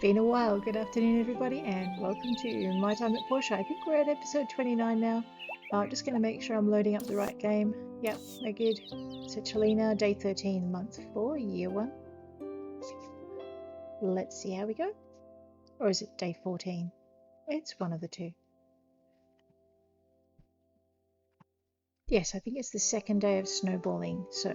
been a while. Good afternoon, everybody, and welcome to My Time at Portia. I think we're at episode 29 now. I'm just going to make sure I'm loading up the right game. Yep, we're good. So Talina, day 13, month 4, year 1. Let's see how we go. Or is it day 14? It's one of the two. Yes, I think it's the second day of snowballing. So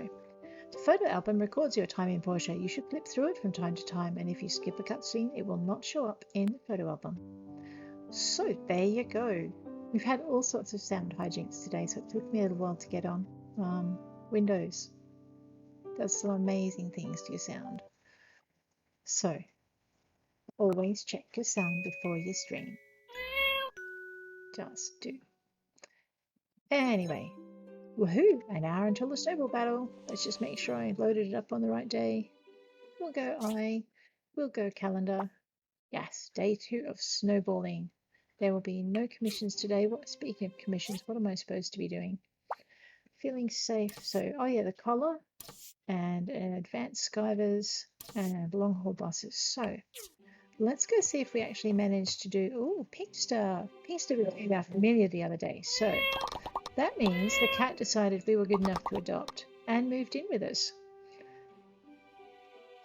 the photo album records your time in Portia. You should flip through it from time to time, and if you skip a cutscene, it will not show up in the photo album. So there you go. We've had all sorts of sound hijinks today, so it took me a little while to get on. Windows does some amazing things to your sound. So always check your sound before you stream. Just do. Anyway, woohoo! An hour until the snowball battle. Let's just make sure I loaded it up on the right day. We'll go we'll go calendar. Yes, day 2 of snowballing. There will be no commissions today. Speaking of commissions, what am I supposed to be doing? Feeling safe. So, oh yeah, the collar and advanced skivers and long haul buses. So, let's go see if we actually managed to do. Oh, Pinkster. Pinkster became our familiar the other day. So, that means the cat decided we were good enough to adopt and moved in with us.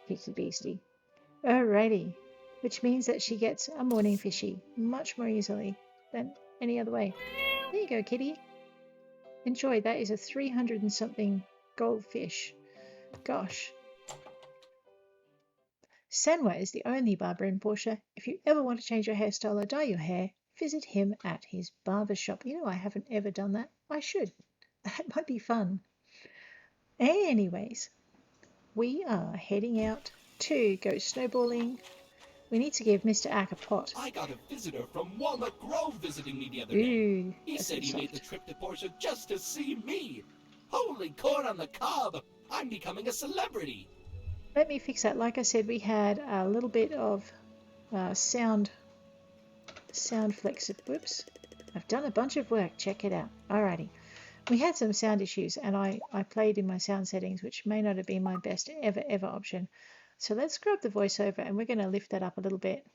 Peaky beastie. Alrighty. Which means that she gets a morning fishy much more easily than any other way. There you go, kitty. Enjoy. That is a 300 and something goldfish. Gosh. Sanwa is the only barber in Portia. If you ever want to change your hairstyle or dye your hair, visit him at his barber shop. You know, I haven't ever done that. I should. That might be fun. Anyways, we are heading out to go snowballing. We need to give Mr. Ack a pot. I got a visitor from Walnut Grove visiting me the other Ooh, day. He said he made the trip to Portia just to see me. Holy corn on the cob! I'm becoming a celebrity. Let me fix that. Like I said, we had a little bit of sound flex. Whoops. I've done a bunch of work. Check it out. Alrighty. We had some sound issues, and I played in my sound settings, which may not have been my best ever option. So let's grab the voiceover, and we're going to lift that up a little bit.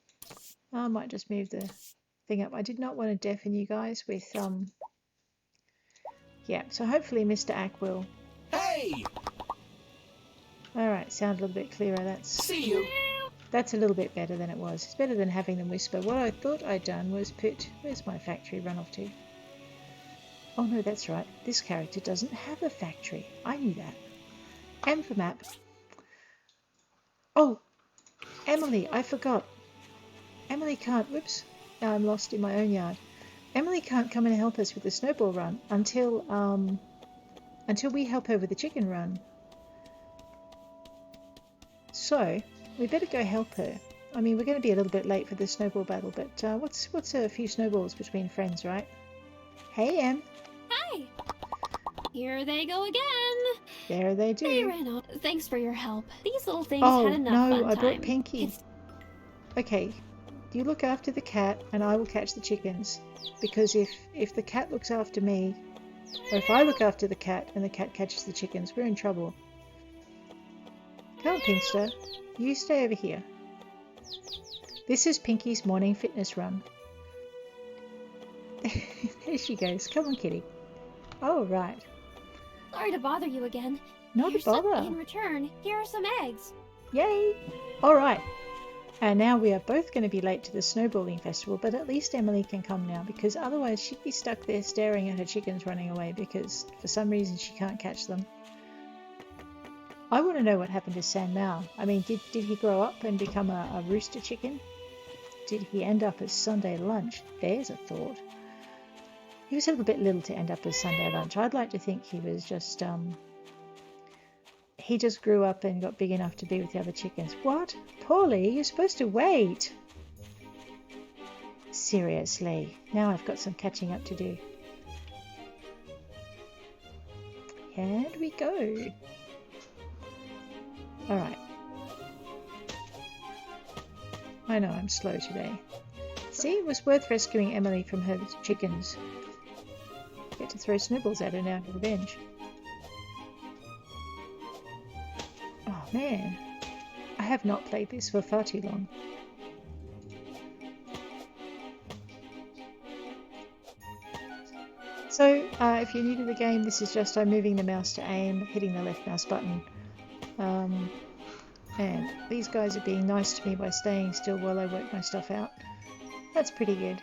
I might just move the thing up. I did not want to deafen you guys with yeah, so hopefully Mr. Ack will. Hey! Alright, sound a little bit clearer. See you! That's a little bit better than it was. It's better than having them whisper. What I thought I'd done was put... Where's my factory run off to? Oh no, that's right. This character doesn't have a factory. I knew that. M for map. Oh! Emily, I forgot. Emily can't... Whoops. Now I'm lost in my own yard. Emily can't come and help us with the snowball run until we help her with the chicken run. So, we better go help her. I mean, we're going to be a little bit late for the snowball battle, but what's a few snowballs between friends, right? Hey, Em. Hi. Here they go again. There they do. They ran off. Thanks for your help. These little things had enough fun no, I time. brought Pinky. Okay, you look after the cat and I will catch the chickens. Because if the cat looks after me, or if I look after the cat and the cat catches the chickens, we're in trouble. Come on, Pinkster. You stay over here. This is Pinky's morning fitness run. There she goes. Come on, kitty. Oh, right. Sorry to bother you again. Not a Here's bother. in return, here are some eggs. Yay! All right. And now we are both going to be late to the snowballing festival, but at least Emily can come now, because otherwise she'd be stuck there staring at her chickens running away because for some reason she can't catch them. I want to know what happened to San Mao. I mean, did he grow up and become a rooster chicken? Did he end up as Sunday lunch? There's a thought. He was a little bit little to end up as Sunday lunch. I'd like to think he was just, he just grew up and got big enough to be with the other chickens. What? Paulie, you're supposed to wait. Seriously. Now I've got some catching up to do. And we go. Alright. I know I'm slow today. See, it was worth rescuing Emily from her chickens. Get to throw snowballs at her now for revenge. Oh man, I have not played this for far too long. So, if you're new to the game, this is just I'm moving the mouse to aim, hitting the left mouse button. And these guys are being nice to me by staying still while I work my stuff out. That's pretty good.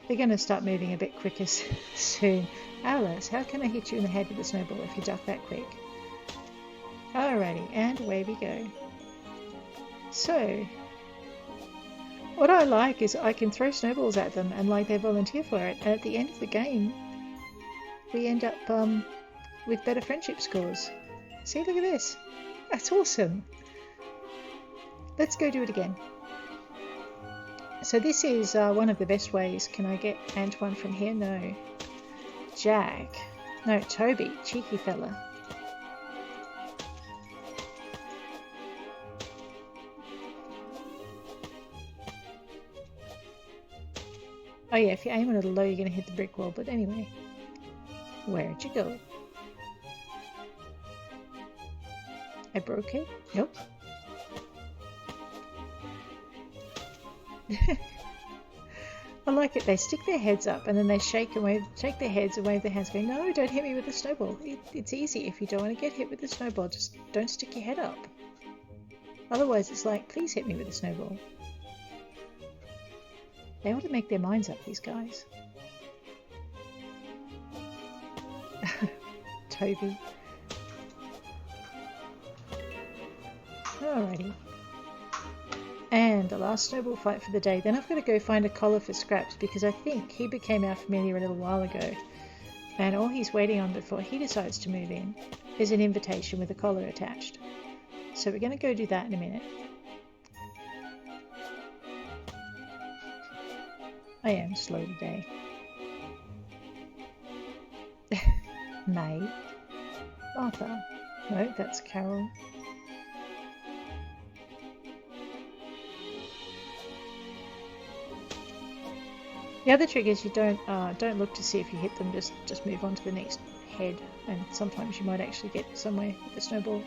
They're going to start moving a bit quicker soon. Alice, how can I hit you in the head with a snowball if you duck that quick? Alrighty, and away we go. So, what I like is I can throw snowballs at them and like they volunteer for it, and at the end of the game we end up with better friendship scores. See, look at this. That's awesome. Let's go do it again. So this is one of the best ways. Can I get Antoine from here? No. Jack. No, Toby. Cheeky fella. Oh yeah, if you aim a little low, you're going to hit the brick wall. But anyway, where'd you go? I broke it? Nope. I like it. They stick their heads up and then they shake their heads and wave their hands going, no, don't hit me with a snowball. It's easy. If you don't want to get hit with a snowball, just don't stick your head up. Otherwise, it's like, please hit me with a snowball. They ought to make their minds up, these guys. Toby. Alrighty. And the last snowball fight for the day. Then I've got to go find a collar for Scraps because I think he became our familiar a little while ago. And all he's waiting on before he decides to move in is an invitation with a collar attached. So we're going to go do that in a minute. I am slow today. May. Martha. No, that's Carol. The other trick is you don't look to see if you hit them. Just move on to the next head, and sometimes you might actually get somewhere with the snowball.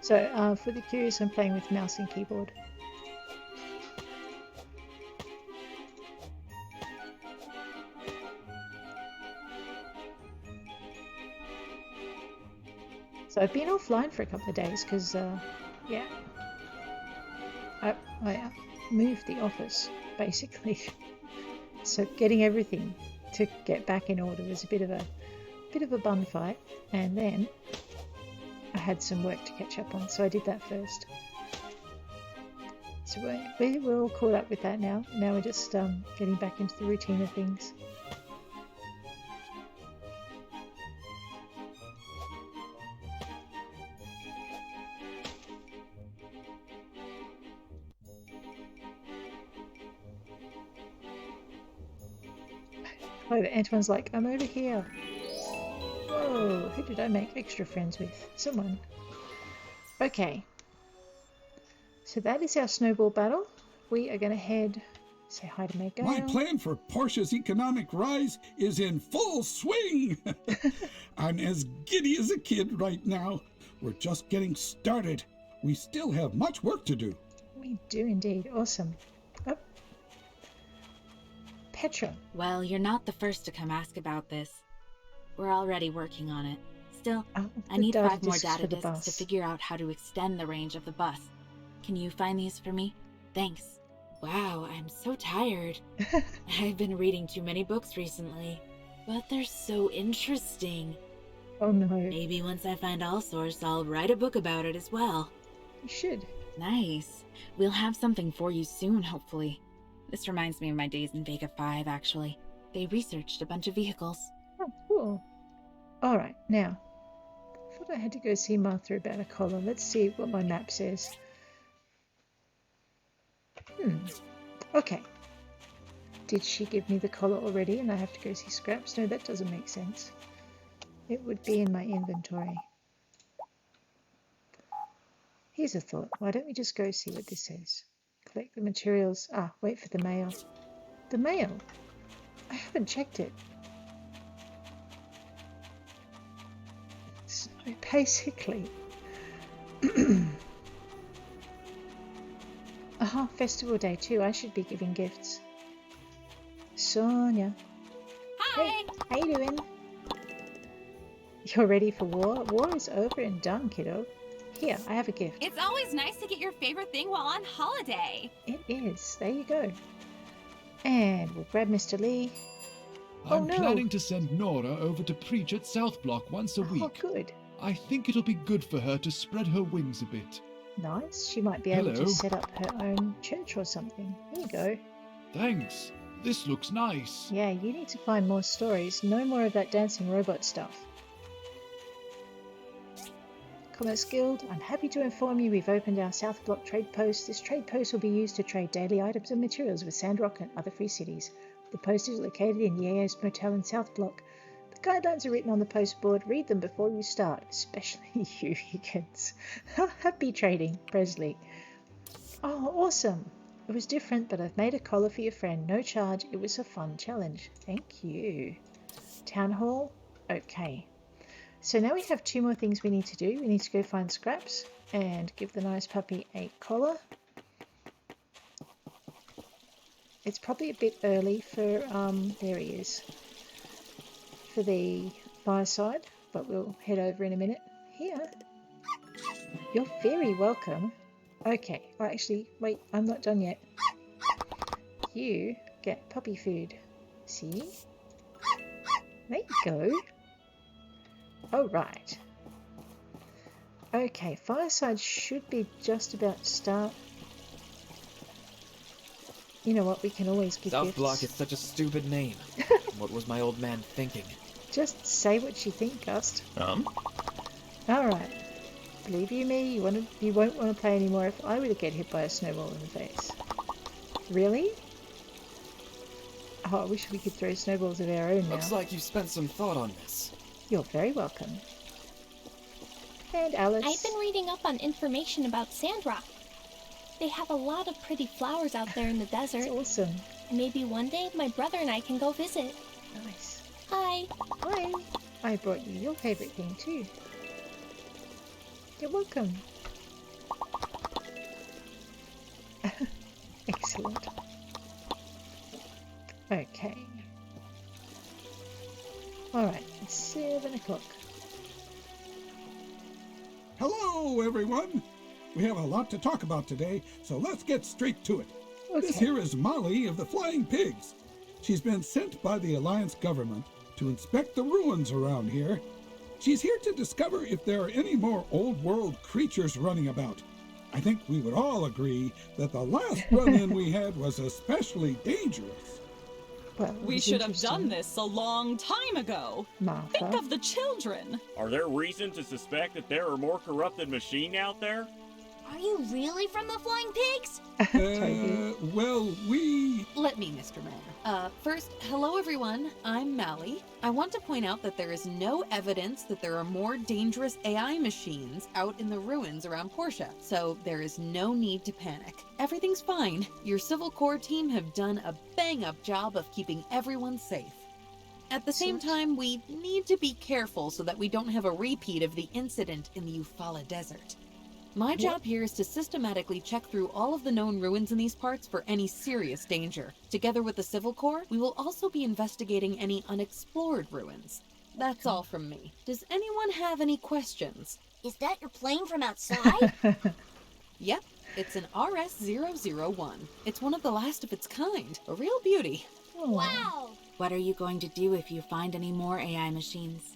So for the curious, I'm playing with mouse and keyboard. So I've been offline for a couple of days because, yeah, I moved the office basically. So getting everything to get back in order was a bit of a bum fight, and then I had some work to catch up on, so I did that first. So we're all caught up with that now. Now we're just getting back into the routine of things. Oh, Antoine's like, I'm over here. Whoa, who did I make extra friends with? Someone. Okay. So that is our snowball battle. We are going to head... Say hi to Meg. My plan for Portia's economic rise is in full swing. I'm as giddy as a kid right now. We're just getting started. We still have much work to do. We do indeed. Awesome. Oh. Petra. Well, you're not the first to come ask about this. We're already working on it. Still, I need 5 more data disks to figure out how to extend the range of the bus. Can you find these for me? Thanks. Wow, I'm so tired. I've been reading too many books recently, but they're so interesting. Oh no. Maybe once I find all source, I'll write a book about it as well. You should. Nice. We'll have something for you soon, hopefully. This reminds me of my days in Vega 5, actually. They researched a bunch of vehicles. Oh, cool. Alright, now, I thought I had to go see Martha about a collar. Let's see what my map says. Okay. Did she give me the collar already and I have to go see Scraps? No, that doesn't make sense. It would be in my inventory. Here's a thought. Why don't we just go see what this says? Collect the materials. Ah, wait for the mail. The mail? I haven't checked it. So basically... Oh, festival day too. I should be giving gifts. Sonia. Hi! Hey, how you doing? You're ready for war? War is over and done, kiddo. Here, I have a gift. It's always nice to get your favorite thing while on holiday. It is. There you go. And we'll grab Mr. Lee. I'm planning to send Nora over to preach at South Block once a week. Oh, good. I think it'll be good for her to spread her wings a bit. Nice. She might be able to set up her own church or something. There you go. Thanks. This looks nice. Yeah, you need to find more stories. No more of that dancing robot stuff. Commerce Guild, I'm happy to inform you we've opened our South Block trade post. This trade post will be used to trade daily items and materials with Sandrock and other free cities. The post is located in Yayo's Motel in South Block. The guidelines are written on the post board. Read them before you start, especially you kids. Happy trading, Presley. Oh, awesome. It was different, but I've made a collar for your friend. No charge. It was a fun challenge. Thank you. Town Hall. Okay. So now we have 2 more things we need to do. We need to go find Scraps and give the nice puppy a collar. It's probably a bit early for, there he is, for the fireside, but we'll head over in a minute. Here. You're very welcome. Okay, oh, actually, wait, I'm not done yet. You get puppy food. See? There you go. Oh, right. Okay, fireside should be just about to start. You know what, we can always give South gifts. Block is such a stupid name. What was my old man thinking? Just say what you think, Gust. Alright. Believe you me, you won't want to play anymore if I were to get hit by a snowball in the face. Really? Oh, I wish we could throw snowballs of our own now. Looks like you spent some thought on this. You're very welcome. And Alice. I've been reading up on information about Sandrock. They have a lot of pretty flowers out there in the desert. That's awesome. Maybe one day my brother and I can go visit. Nice. Hi. Hi. I brought you your favorite thing too. You're welcome. Excellent. Okay. Alright, it's 7 o'clock. Hello, everyone. We have a lot to talk about today, so let's get straight to it. Okay. This here is Molly of the Flying Pigs. She's been sent by the Alliance government to inspect the ruins around here. She's here to discover if there are any more old world creatures running about. I think we would all agree that the last run-in we had was especially dangerous. Well, we should have done this a long time ago. Martha. Think of the children. Are there reason to suspect that there are more corrupted machines out there? Are you really from the Flying Pigs? Well, we... Let me, Mr. Mayor. First, hello everyone, I'm Mally. I want to point out that there is no evidence that there are more dangerous AI machines out in the ruins around Portia, so there is no need to panic. Everything's fine. Your Civil Corps team have done a bang-up job of keeping everyone safe. At the same time, we need to be careful so that we don't have a repeat of the incident in the Eufaula Desert. My job here is to systematically check through all of the known ruins in these parts for any serious danger. Together with the Civil Corps, we will also be investigating any unexplored ruins. That's all from me. Does anyone have any questions? Is that your plane from outside? Yep, it's an RS-001. It's one of the last of its kind. A real beauty. Wow! What are you going to do if you find any more AI machines?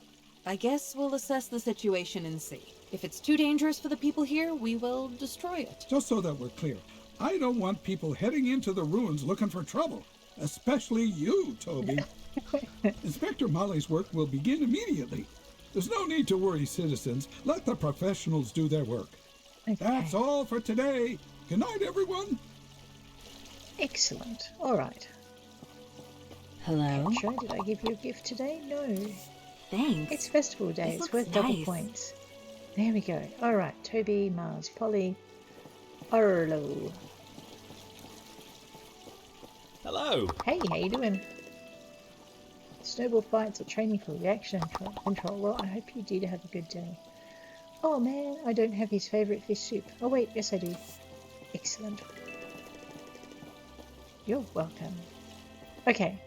I guess we'll assess the situation and see. If it's too dangerous for the people here, we will destroy it. Just so that we're clear, I don't want people heading into the ruins looking for trouble. Especially you, Toby. Inspector Molly's work will begin immediately. There's no need to worry, citizens. Let the professionals do their work. Okay. That's all for today. Good night, everyone. Excellent. All right. Hello? Petra, did I give you a gift today? No. Thanks. It's festival day. This It's worth looks double nice. points. There we go. All right. Toby, Mars, Polly, Arlo. Hello. Hey, how you doing? Snowball fights are training for reaction control. Well, I hope you did have a good day. Oh man, I don't have his favourite fish soup. Oh wait, yes I do. Excellent. You're welcome. Okay,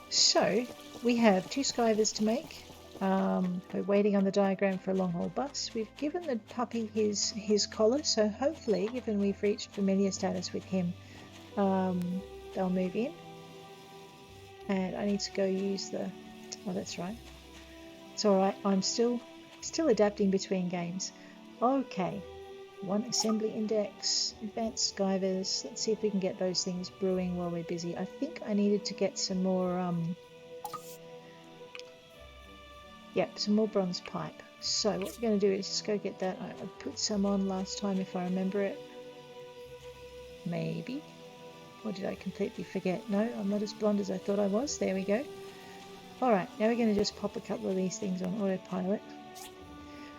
so we have 2 skivers to make. We're waiting on the diagram for a long haul bus. We've given the puppy his collar, so hopefully, given we've reached familiar status with him, they'll move in. And I need to go use the... Oh, that's right. It's alright, I'm still adapting between games. Okay, 1 assembly index, advanced skivers. Let's see if we can get those things brewing while we're busy. I think I needed to get some more... Yep, some more bronze pipe. So what we're going to do is just go get that. I put some on last time if I remember it. Maybe. Or did I completely forget? No, I'm not as blonde as I thought I was. There we go. Alright, now we're going to just pop a couple of these things on autopilot.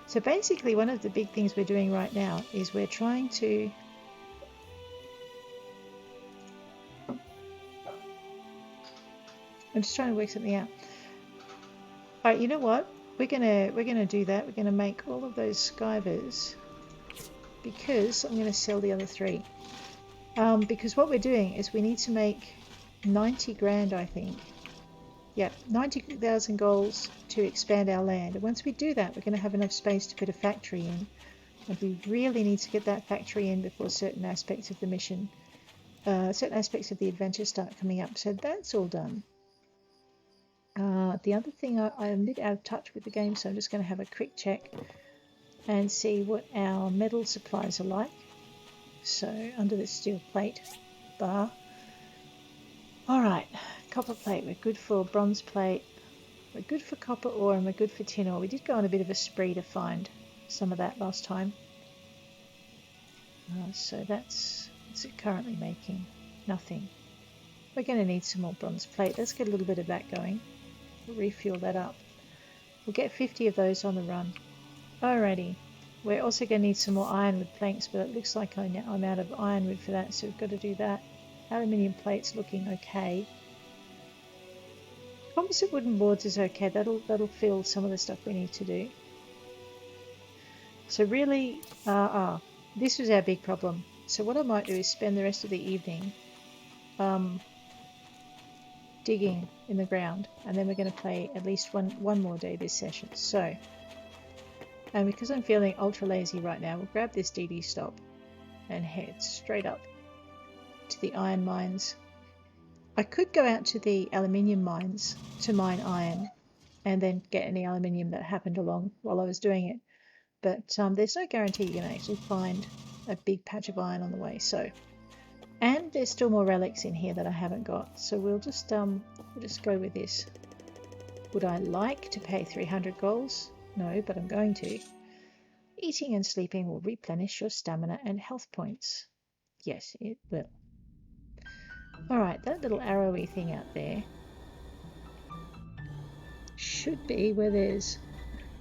So basically one of the big things we're doing right now is we're trying to... I'm just trying to work something out. Alright, you know what? We're gonna do that. We're gonna make all of those skivers because I'm gonna sell the other 3. Because what we're doing is we need to make 90 grand, I think. Yep, 90,000 goals to expand our land. And once we do that, we're going to have enough space to put a factory in. And we really need to get that factory in before certain aspects of the mission, certain aspects of the adventure start coming up. So that's all done. The other thing, I'm a bit out of touch with the game, so I'm just going to have a quick check and see what our metal supplies are like. So under the steel plate bar. Alright, copper plate, we're good for bronze plate, we're good for copper ore, and we're good for tin ore. We did go on a bit of a spree to find some of that last time. So what's it currently making? Nothing. We're going to need some more bronze plate. Let's get a little bit of that going. We'll refuel that up. We'll get 50 of those on the run. Alrighty. We're also going to need some more ironwood planks, but it looks like I'm out of ironwood for that, so we've got to do that. Aluminium plate's looking okay. Composite wooden boards is okay. That'll fill some of the stuff we need to do. So really, this was our big problem. So what I might do is spend the rest of the evening digging in the ground, and then we're going to play at least one more day this session. So, and because I'm feeling ultra lazy right now, we'll grab this DD stop and head straight up to the iron mines. I could go out to the aluminium mines to mine iron and then get any aluminium that happened along while I was doing it, but there's no guarantee you're going to actually find a big patch of iron on the way. So, and there's still more relics in here that I haven't got, so we'll just go with this. Would I like to pay 300 goals? No, but I'm going to. Eating and sleeping will replenish your stamina and health points. Yes, it will. Alright, that little arrowy thing out there should be where there's...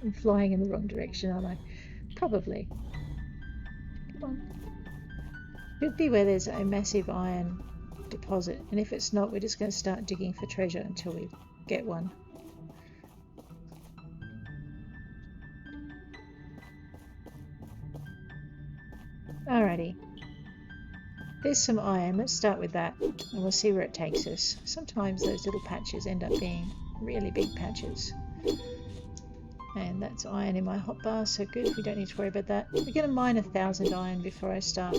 I'm flying in the wrong direction, aren't I? Probably. Come on. Should be where there's a massive iron deposit, and if it's not, we're just going to start digging for treasure until we get one. Alrighty. There's some iron. Let's start with that, and we'll see where it takes us. Sometimes those little patches end up being really big patches. And that's iron in my hotbar, so good. We don't need to worry about that. We're going to mine 1,000 iron before I start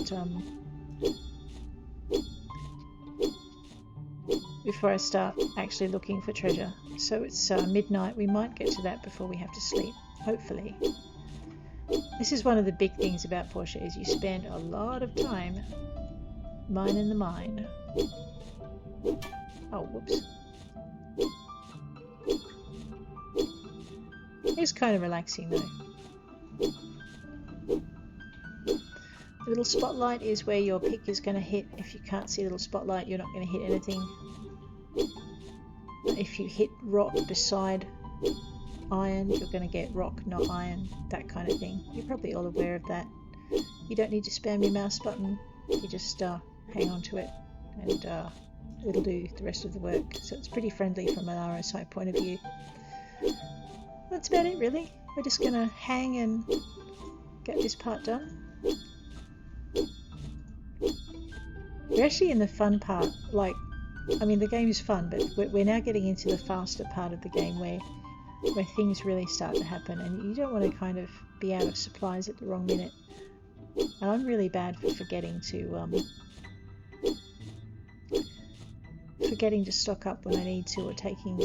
actually looking for treasure. So it's midnight. We might get to that before we have to sleep, hopefully. This is one of the big things about Portia, is you spend a lot of time mining the mine. Oh, whoops. It's kind of relaxing though. The little spotlight is where your pick is going to hit. If you can't see the little spotlight, you're not going to hit anything. If you hit rock beside iron, you're going to get rock, not iron, that kind of thing. You're probably all aware of that. You don't need to spam your mouse button. You just hang on to it and it'll do the rest of the work. So it's pretty friendly from an RSI point of view. That's about it really. We're just going to hang and get this part done. We're actually in the fun part. Like, I mean, the game is fun, but we're now getting into the faster part of the game where things really start to happen, and you don't want to kind of be out of supplies at the wrong minute. And I'm really bad for forgetting to stock up when I need to, or taking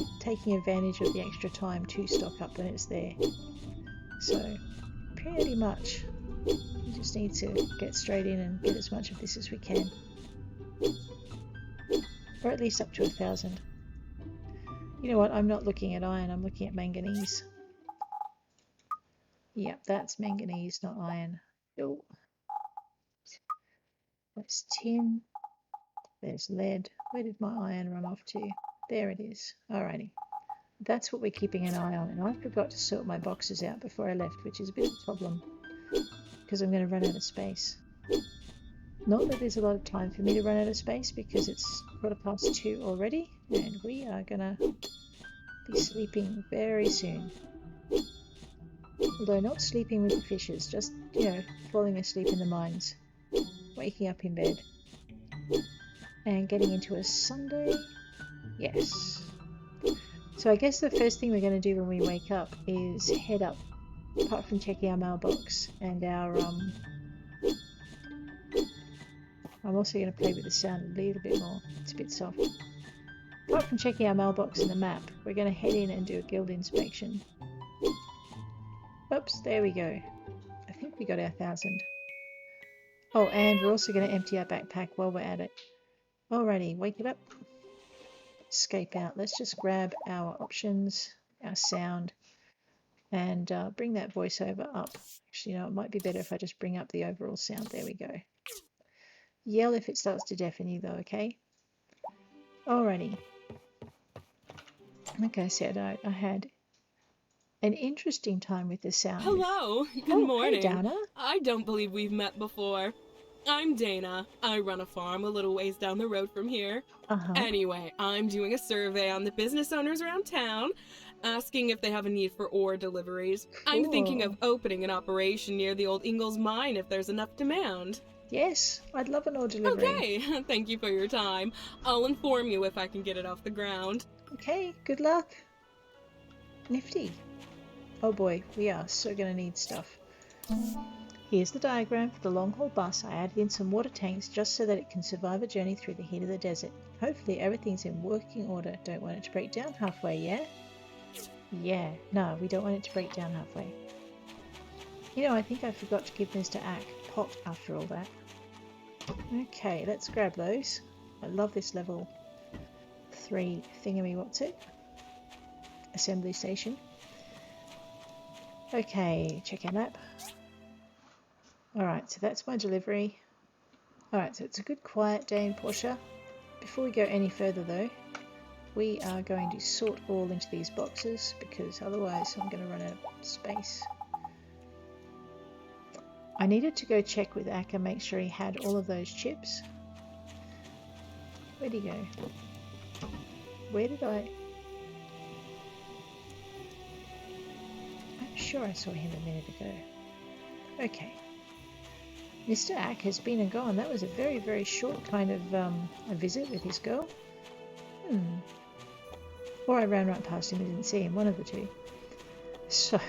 advantage of the extra time to stock up when it's there. So pretty much we just need to get straight in and get as much of this as we can, or at least up to 1,000. You know what, I'm not looking at iron, I'm looking at manganese. Yep, that's manganese, not iron. Oh, that's tin. There's lead. Where did my iron run off to? There it is. Alrighty. That's what we're keeping an eye on. And I forgot to sort my boxes out before I left, which is a bit of a problem because I'm going to run out of space. Not that there's a lot of time for me to run out of space because it's 2:15 already and we are going to be sleeping very soon. Although not sleeping with the fishes, just, you know, falling asleep in the mines, waking up in bed. And getting into a Sunday? Yes. So I guess the first thing we're going to do when we wake up is head up, apart from checking our mailbox and our, I'm also going to play with the sound a little bit more. It's a bit soft. Apart from checking our mailbox and the map, we're going to head in and do a guild inspection. Oops, there we go. I think we got our 1,000. Oh, and we're also going to empty our backpack while we're at it. Alrighty, wake it up. Escape out. Let's just grab our options, our sound, and bring that voiceover up. Actually, you know, it might be better if I just bring up the overall sound. There we go. Yell if it starts to deafen you though, okay? Alrighty. Like I said, I had an interesting time with the sound. Hello, good morning. Hey, Dana. I don't believe we've met before. I'm Dana. I run a farm a little ways down the road from here. Anyway, I'm doing a survey on the business owners around town, asking if they have a need for ore deliveries. Cool. I'm thinking of opening an operation near the old Ingalls mine if there's enough demand. Yes, I'd love an ore delivery. Okay, thank you for your time. I'll inform you if I can get it off the ground. Okay, good luck. Nifty. Oh boy, we are so going to need stuff. Here's the diagram for the long-haul bus. I added in some water tanks just so that it can survive a journey through the heat of the desert. Hopefully everything's in working order. Don't want it to break down halfway, yeah? Yeah, no, we don't want it to break down halfway. You know, I think I forgot to give Mr. Ack pot after all that. Okay, let's grab those. I love this level 3 thingamy, what's it? Assembly station. Okay, check our map. Alright, so that's my delivery. Alright, so it's a good quiet day in Portia. Before we go any further though, we are going to sort all into these boxes because otherwise I'm going to run out of space. I needed to go check with Akka, make sure he had all of those chips. Where'd he go? Where did I... I'm sure I saw him a minute ago. Okay. Mr. Ack has been and gone. That was a very, very short kind of a visit with his girl. Or I ran right past him and didn't see him, one of the two. So,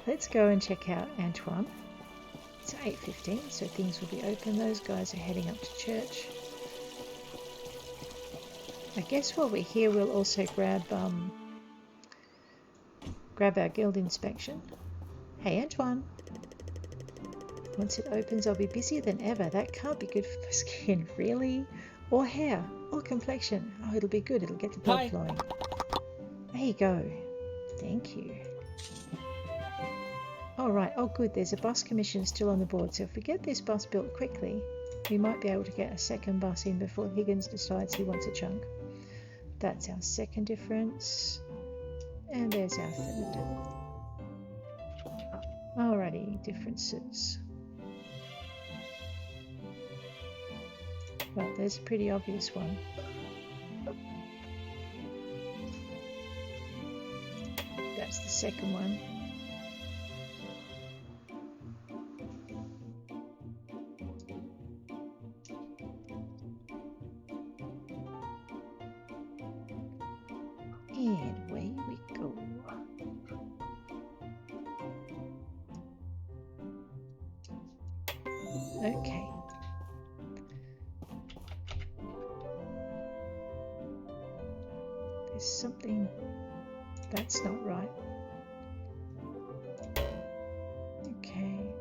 let's go and check out Antoine. It's 8:15, so things will be open. Those guys are heading up to church. I guess while we're here, we'll also grab our guild inspection. Hey, Antoine. Once it opens, I'll be busier than ever. That can't be good for my skin, really. Or hair, or complexion. Oh, it'll be good. It'll get the blood flowing. There you go. Thank you. Alright, oh good, there's a bus commission still on the board, so if we get this bus built quickly, we might be able to get a second bus in before Higgins decides he wants a chunk. That's our second difference. And there's our third. Alrighty, differences. Well, there's a pretty obvious one. That's the second one. Okay. There's something that's not right. Okay.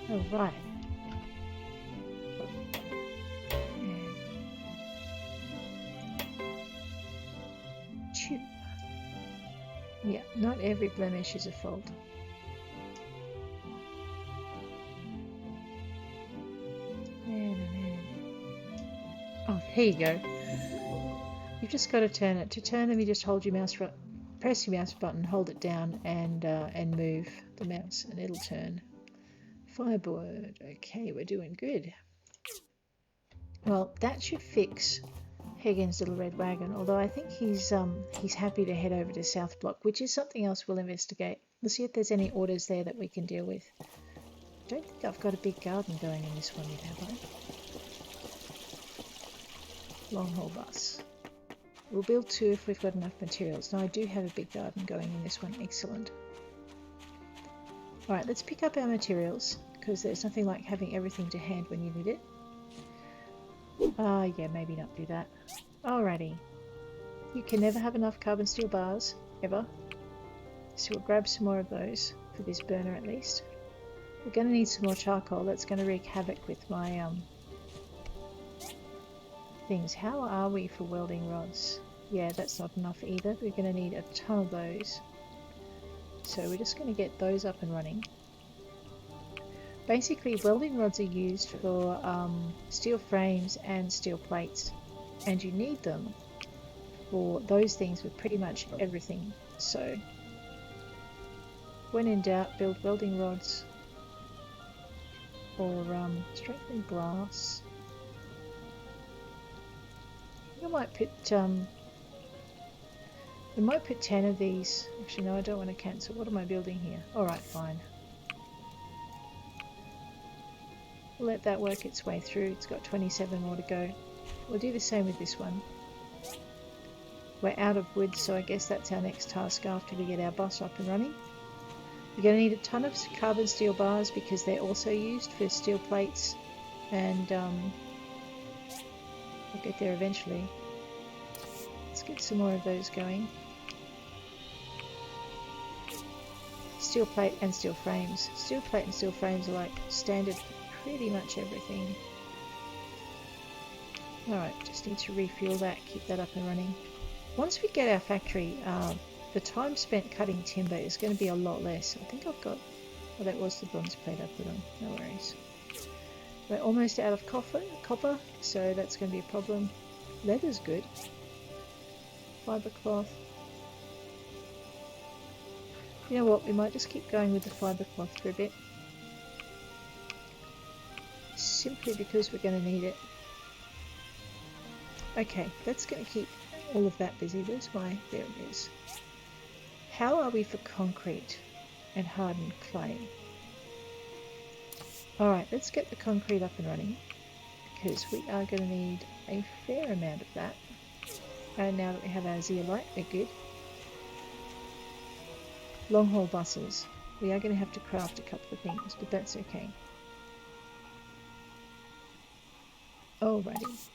All right. Two. Yeah, not every blemish is a fault. Oh, here you go. You've just got to turn it. To turn them, you just hold your mouse, press your mouse button, hold it down, and move the mouse, and it'll turn. Fireboard. Okay, we're doing good. Well, that should fix Hagen's little red wagon. Although I think he's happy to head over to South Block, which is something else we'll investigate. We'll see if there's any orders there that we can deal with. I don't think I've got a big garden going in this one yet, have I? Long haul bus. We'll build 2 if we've got enough materials. Now I do have a big garden going in this one. Excellent. Alright, let's pick up our materials, because there's nothing like having everything to hand when you need it. Yeah, maybe not do that. Alrighty. You can never have enough carbon steel bars, ever. So we'll grab some more of those, for this burner at least. We're going to need some more charcoal. That's going to wreak havoc with my things. How are we for welding rods? Yeah, that's not enough either. We're going to need a ton of those. So we're just going to get those up and running. Basically, welding rods are used for steel frames and steel plates, and you need them for those things with pretty much everything. So when in doubt, build welding rods or strengthening glass. I might put we might put 10 of these. Actually, no, I don't want to cancel. What am I building here? Alright, fine. We'll let that work its way through. It's got 27 more to go. We'll do the same with this one. We're out of wood, so I guess that's our next task after we get our bus up and running. We're going to need a ton of carbon steel bars because they're also used for steel plates, and we'll get there eventually. Let's get some more of those going. Steel plate and steel frames. Steel plate and steel frames are like standard for pretty much everything. Alright, just need to refuel that, keep that up and running. Once we get our factory, the time spent cutting timber is going to be a lot less. I think I've got... Oh, that was the bronze plate I put on. No worries. We're almost out of copper, so that's going to be a problem. Leather's good. Fibre cloth. You know what, we might just keep going with the fibre cloth for a bit. Simply because we're going to need it. Okay, that's going to keep all of that busy. Where's my... There it is. How are we for concrete and hardened clay? Alright, let's get the concrete up and running, because we are going to need a fair amount of that. And now that we have our zeolite, we're good. Long haul buses. We are going to have to craft a couple of things, but that's okay. Alrighty.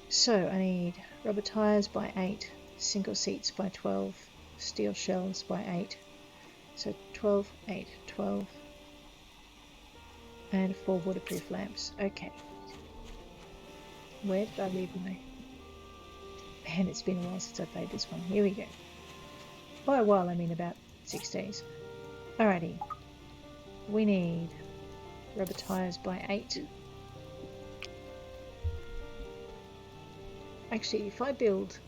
So I need rubber tyres by 8, single seats by 12, steel shells by 8. So 12, 8, 12. And 4 waterproof lamps. Okay. Where did I leave my... Man, it's been a while since I played this one. Here we go. By a while, I mean about 6 days. Alrighty. We need rubber tyres by 8. Actually, if I build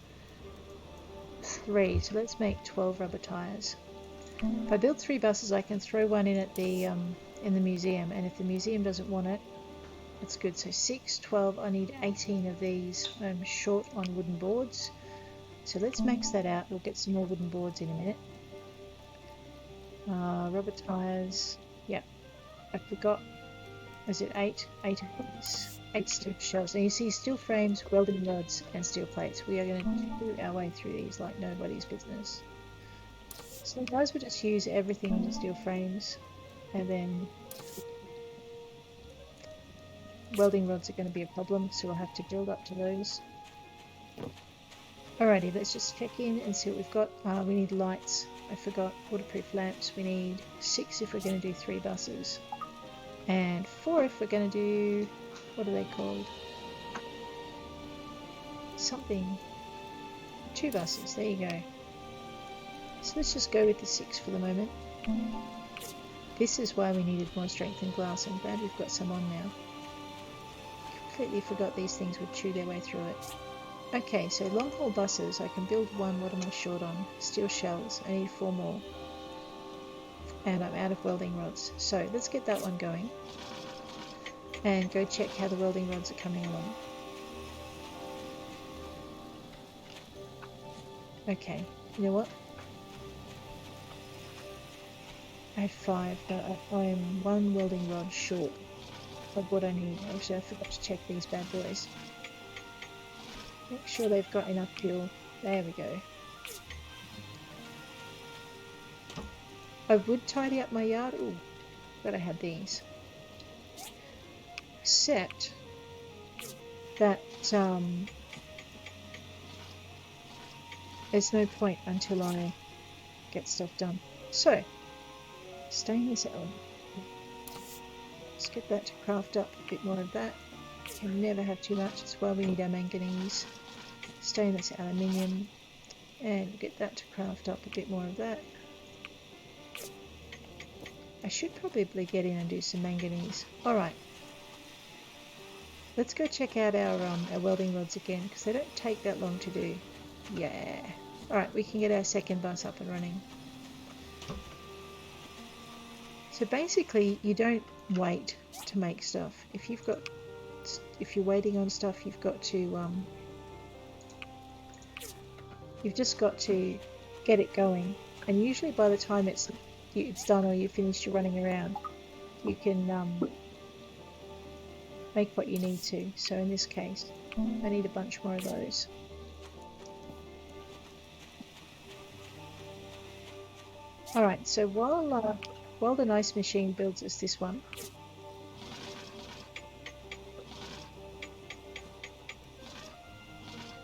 3, so let's make 12 rubber tyres. If I build 3 buses, I can throw one in at the in the museum, and if the museum doesn't want it, That's good. So 6, 12, I need 18 of these. I'm short on wooden boards. So let's max that out. We'll get some more wooden boards in a minute. Rubber tires. Yeah, I forgot. Is it 8? 8 of these. 8 steel shells. And you see steel frames, welding rods, and steel plates. We are going to do our way through these like nobody's business. So we might as well just use everything on the steel frames, and then welding rods are going to be a problem, so we'll have to build up to those. Alrighty, let's just check in and see what we've got. We need lights. I forgot. Waterproof lamps. We need 6 if we're going to do 3 buses. And 4 if we're going to do... what are they called? Something. 2 buses. There you go. So let's just go with the 6 for the moment. This is why we needed more strength in glass. I'm glad we've got some on now. Completely forgot these things would chew their way through it. Okay, so long haul buses, I can build 1. What am I short on? Steel shells. I need 4 more. And I'm out of welding rods. So let's get that one going. And go check how the welding rods are coming along. Okay, you know what? I have 5, but I am 1 welding rod short of what I need. Actually, I forgot to check these bad boys. Make sure they've got enough fuel. There we go. I would tidy up my yard. Ooh, but I had these. Except that there's no point until I get stuff done. So, stainless element. Let's get that to craft up a bit more of that. Can never have too much, that's why we need our manganese. Stainless aluminium, and we'll get that to craft up a bit more of that. I should probably get in and do some manganese. Alright, let's go check out our welding rods again, because they don't take that long to do. Yeah. Alright, we can get our second bus up and running. So basically, you don't wait to make stuff. If you're waiting on stuff, you've got to you've just got to get it going, and usually by the time it's done or you've finished your running around, you can make what you need to. So in this case, I need a bunch more of those. Alright, so while the nice machine builds us this one,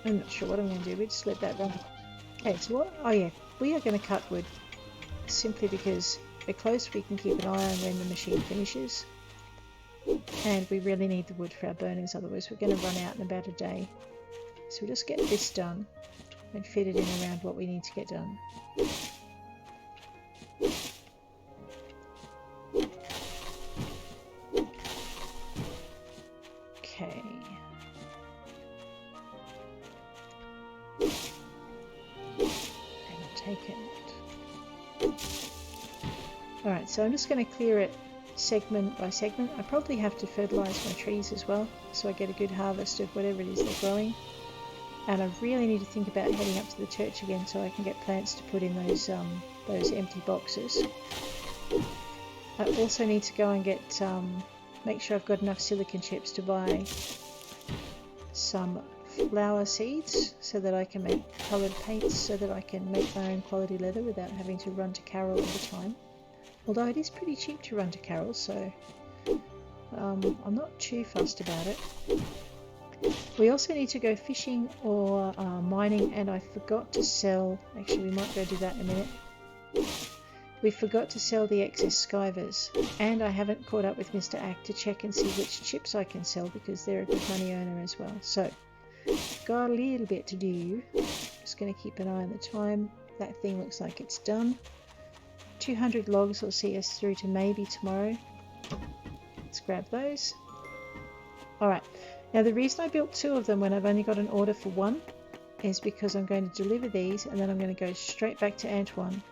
I'm not sure what I'm going to do. We just let that run. Okay, so what? Oh yeah, we are going to cut wood simply because we're close. We can keep an eye on when the machine finishes, and we really need the wood for our burners. Otherwise, we're going to run out in about a day. So we'll just get this done and fit it in around what we need to get done. Okay. Take it. Alright, so I'm just going to clear it segment by segment. I probably have to fertilise my trees as well, so I get a good harvest of whatever it is they're growing. And I really need to think about heading up to the church again so I can get plants to put in those empty boxes. I also need to go and get make sure I've got enough silicon chips to buy some flower seeds so that I can make coloured paints, so that I can make my own quality leather without having to run to Carol all the time. Although it is pretty cheap to run to Carol, so I'm not too fussed about it. We also need to go fishing or mining, and I forgot to sell... Actually, we might go do that in a minute. We forgot to sell the excess skivers, and I haven't caught up with Mr. Ack to check and see which chips I can sell, because they're a good money earner as well. So, got a little bit to do. Just going to keep an eye on the time. That thing looks like it's done. 200 logs will see us through to maybe tomorrow. Let's grab those. Alright, now the reason I built 2 of them when I've only got an order for 1 is because I'm going to deliver these and then I'm going to go straight back to Antoine.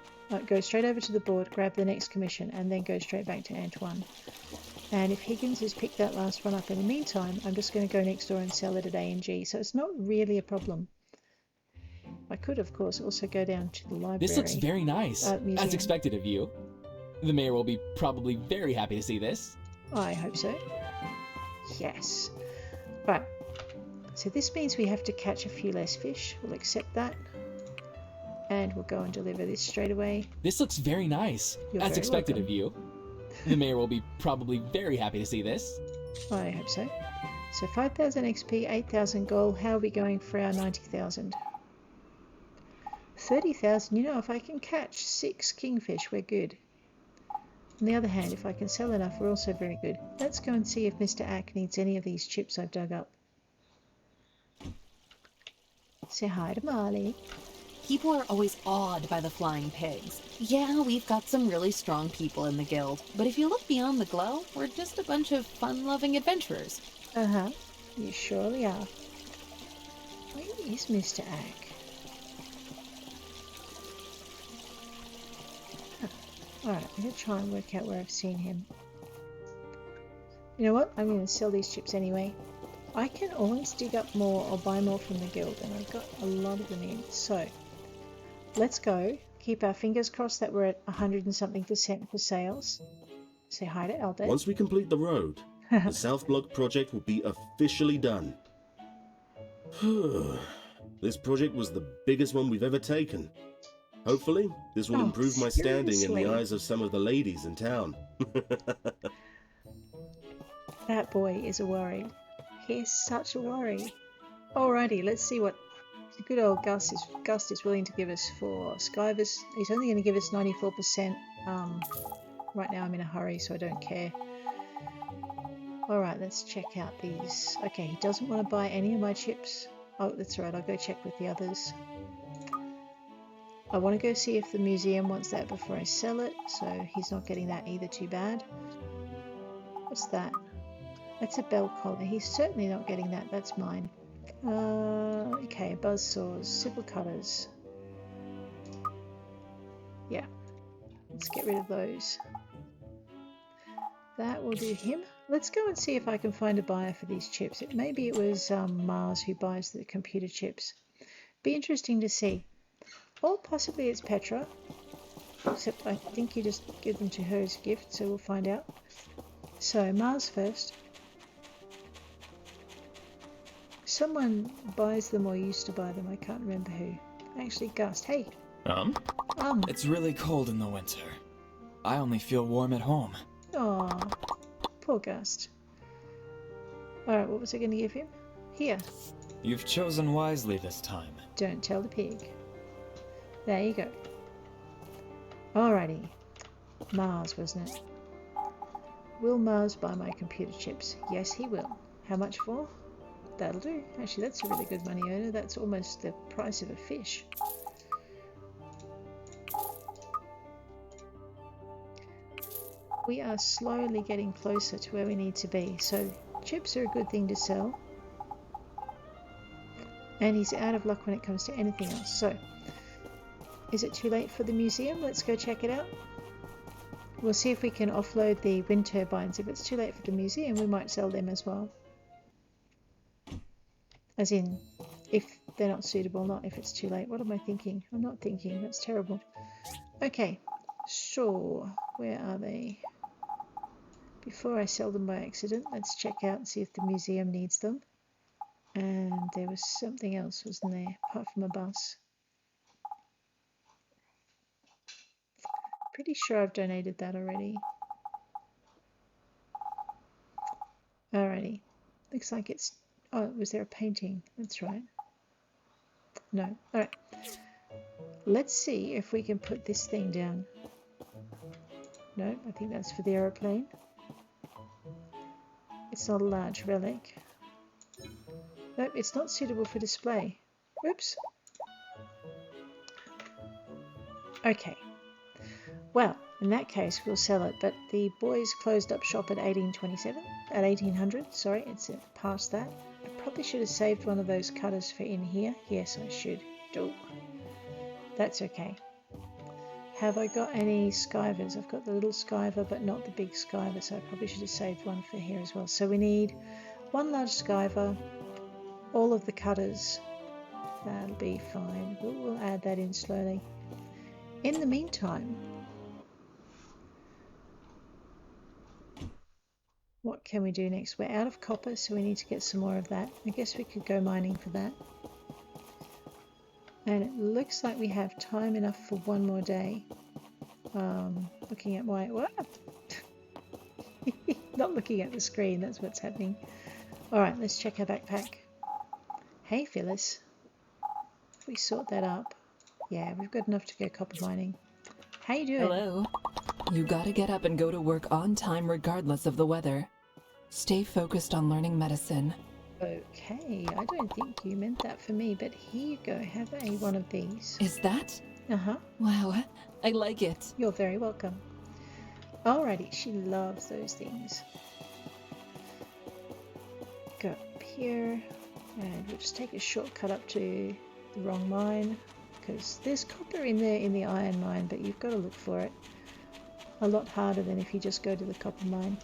Go straight over to the board, grab the next commission, and then go straight back to Antoine. And if Higgins has picked that last one up in the meantime, I'm just going to go next door and sell it at A&G. So it's not really a problem. I could, of course, also go down to the library. This looks very nice, museum. as expected of you. The mayor will be probably very happy to see this. I hope so. Yes. Right. So this means we have to catch a few less fish. We'll accept that. And we'll go and deliver this straight away. This looks very nice, as expected of you. The mayor will be probably very happy to see this. I hope so. So 5,000 XP, 8,000 gold. How are we going for our 90,000? 30,000. You know, if I can catch 6 kingfish, we're good. On the other hand, if I can sell enough, we're also very good. Let's go and see if Mr. Ack needs any of these chips I've dug up. Say hi to Marley. People are always awed by the flying pigs. Yeah, we've got some really strong people in the guild, but if you look beyond the glow, we're just a bunch of fun-loving adventurers. Uh-huh. You surely are. Where is Mr. Ack? Alright, I'm going to try and work out where I've seen him. You know what? I'm going to sell these chips anyway. I can always dig up more or buy more from the guild, and I've got a lot of them in. So, let's go. Keep our fingers crossed that we're at 100 and something % for sales. Say hi to Eldad. Once we complete the road, the South Block project will be officially done. This project was the biggest one we've ever taken. Hopefully, this will improve my standing in the eyes of some of the ladies in town. That boy is a worry. He's such a worry. Alrighty, let's see what good old Gus is willing to give us for Skyvis. He's only going to give us 94%. Right now I'm in a hurry, so I don't care. Alright, let's check out these. Okay, he doesn't want to buy any of my chips. Oh, that's right, I'll go check with the others. I want to go see if the museum wants that before I sell it, so he's not getting that either. Too bad. What's that? That's a bell collar. He's certainly not getting that. That's mine. Okay, buzzsaws, civil cutters. Yeah, let's get rid of those. That will do him. Let's go and see if I can find a buyer for these chips. Maybe it was Mars who buys the computer chips. Be interesting to see. Or possibly it's Petra. Except I think you just give them to her as a gift, so we'll find out. So, Mars first. Someone buys them or used to buy them, I can't remember who. Actually, Gust, hey! It's really cold in the winter. I only feel warm at home. Aw, poor Gust. Alright, what was I going to give him? Here. You've chosen wisely this time. Don't tell the pig. There you go. Alrighty. Mars, wasn't it? Will Mars buy my computer chips? Yes, he will. How much for? That'll do. Actually, that's a really good money earner. That's almost the price of a fish. We are slowly getting closer to where we need to be. So, chips are a good thing to sell. And he's out of luck when it comes to anything else. So, is it too late for the museum? Let's go check it out. We'll see if we can offload the wind turbines. If it's too late for the museum, we might sell them as well. As in, if they're not suitable, not if it's too late. What am I thinking? I'm not thinking. That's terrible. Okay, sure. Where are they? Before I sell them by accident, let's check out and see if the museum needs them. And there was something else, wasn't there? Apart from a bus. Pretty sure I've donated that already. Alrighty. Looks like it's... Oh, was there a painting? That's right. No. Alright. Let's see if we can put this thing down. No, I think that's for the aeroplane. It's not a large relic. Nope, it's not suitable for display. Whoops. Okay. Well, in that case, we'll sell it, but the boys closed up shop at 1800, sorry, it's past that. I probably should have saved one of those cutters for in here. Yes, I should. Do. That's okay. Have I got any skivers? I've got the little skiver, but not the big skiver, so I probably should have saved one for here as well. So we need one large skiver, all of the cutters. That'll be fine. We'll add that in slowly. In the meantime, what can we do next? We're out of copper, so we need to get some more of that. I guess we could go mining for that. And it looks like we have time enough for one more day. Looking at my... What? Not looking at the screen, that's what's happening. Alright, let's check our backpack. Hey Phyllis. If we sort that up... Yeah, we've got enough to go copper mining. How you doing? Hello. You gotta get up and go to work on time regardless of the weather. Stay focused on learning medicine. Okay, I don't think you meant that for me, but here you go, have a one of these. Is that? Uh-huh. Wow, I like it. You're very welcome. Alrighty, she loves those things. Go up here, and we'll just take a shortcut up to the wrong mine, because there's copper in there in the iron mine, but you've got to look for it. A lot harder than if you just go to the copper mine.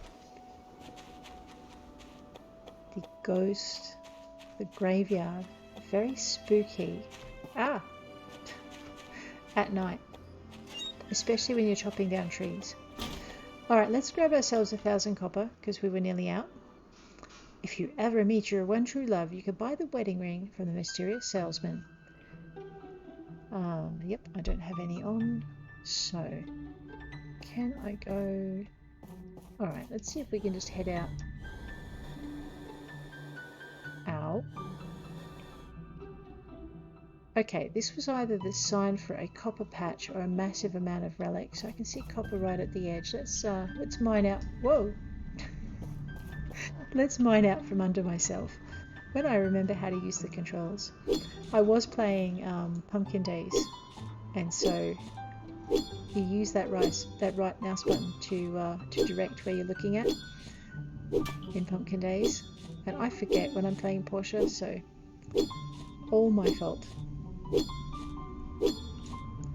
The ghost, the graveyard, very spooky. Ah! At night. Especially when you're chopping down trees. Alright, let's grab ourselves 1,000 copper, because we were nearly out. If you ever meet your one true love, you could buy the wedding ring from the mysterious salesman. Yep, I don't have any on, so... Can I go... Alright, let's see if we can just head out. Ow. Okay, this was either the sign for a copper patch or a massive amount of relics. So I can see copper right at the edge. Let's mine out. Whoa! Let's mine out from under myself. When I remember how to use the controls. I was playing Pumpkin Days, and so you use that right mouse button to direct where you're looking at in Pumpkin Days. And I forget when I'm playing Portia, so all my fault.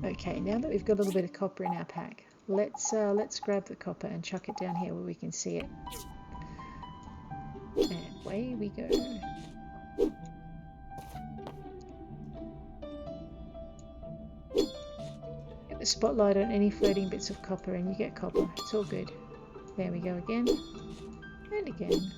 Okay, now that we've got a little bit of copper in our pack, let's grab the copper and chuck it down here where we can see it. And away we go. Get the spotlight on any floating bits of copper and you get copper. It's all good. There we go again. And again.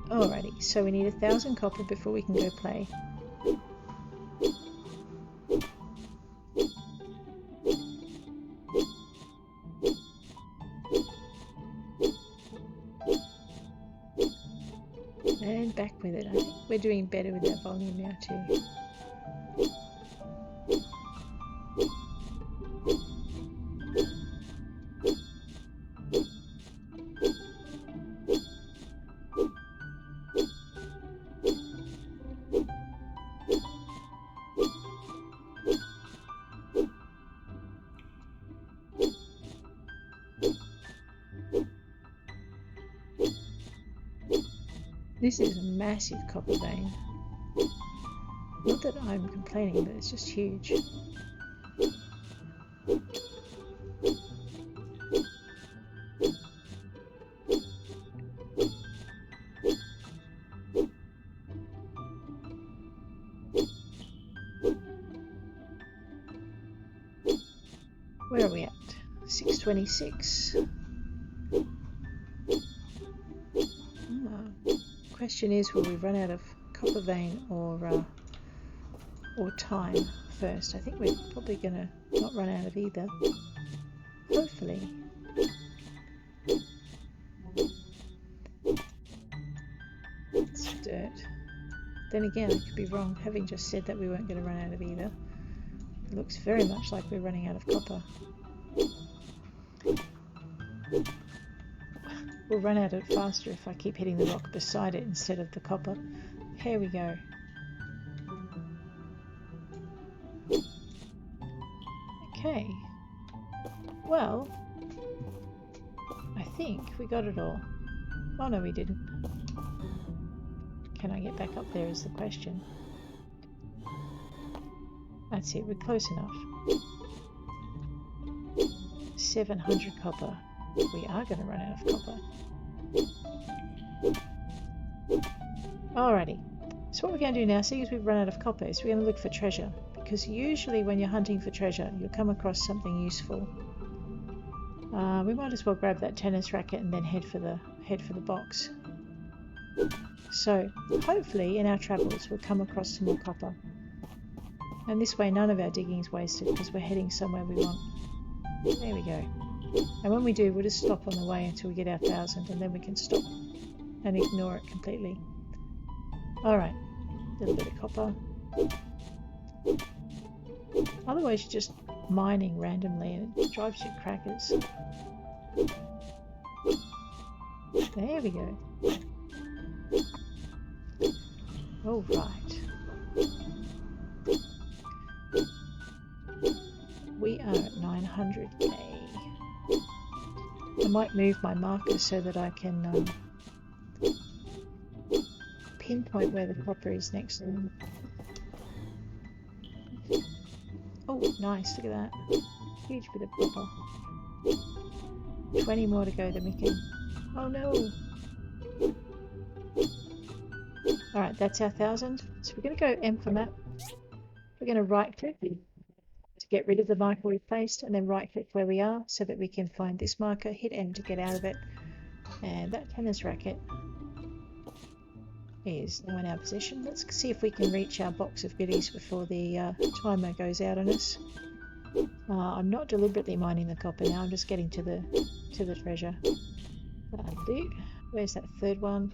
Alrighty, so we need 1,000 copper before we can go play. And back with it. I think we're doing better with that volume now too. This is a massive copper vein. Not that I'm complaining, but it's just huge. Where are we at? 626. Question is, will we run out of copper vein or time first? I think we're probably gonna not run out of either. Hopefully. It's dirt. Then again, I could be wrong, having just said that we weren't going to run out of either. It looks very much like we're running out of copper. We'll run out of it faster if I keep hitting the rock beside it instead of the copper. Here we go. Okay. Well, I think we got it all. Oh no, we didn't. can I get back up there is the question. That's it, we're close enough. 700 copper. We are going to run out of copper. Alrighty. So what we're going to do now, seeing as we've run out of copper, is we're going to look for treasure. Because usually when you're hunting for treasure, you'll come across something useful. We might as well grab that tennis racket and then head for the box. So hopefully in our travels we'll come across some more copper. And this way none of our digging's wasted because we're heading somewhere we want. There we go. And when we do, we'll just stop on the way until we get our 1,000 and then we can stop and ignore it completely. Alright, a little bit of copper. Otherwise you're just mining randomly and it drives you crackers. There we go. Alright. We are at 900k. I might move my marker so that I can pinpoint where the copper is next to them. Oh, nice, look at that. Huge bit of copper. 20 more to go, then we can... Oh no! Alright, that's our 1,000. So we're going to go M for map. We're going to right click to get rid of the marker we've placed, and then right click where we are so that we can find this marker, hit M to get out of it. And that tennis racket is now in our position. Let's see if we can reach our box of goodies before the timer goes out on us. I'm not deliberately mining the copper now, I'm just getting to the treasure. Where's that third one?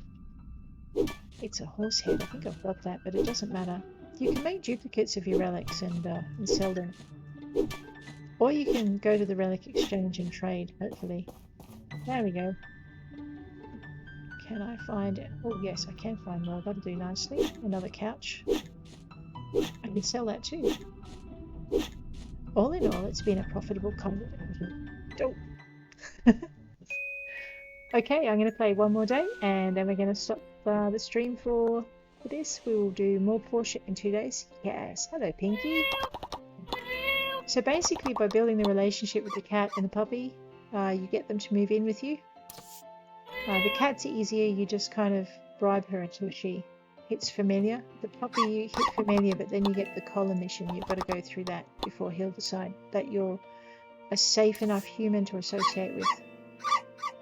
It's a horse head. I think I've got that, but it doesn't matter. You can make duplicates of your relics and sell them. Or you can go to the relic exchange and trade, hopefully. There we go. Can I find it? Oh yes, I can find more. That'll do nicely. Another couch. I can sell that too. All in all, it's been a profitable conversation. Oh. Okay, I'm going to play one more day and then we're going to stop the stream for this. We will do more Portia in 2 days. Yes, hello Pinky. So basically by building the relationship with the cat and the puppy, you get them to move in with you. The cat's easier, you just kind of bribe her until she hits familiar. The puppy, you hit familiar, but then you get the collar mission. You've got to go through that before he'll decide that you're a safe enough human to associate with.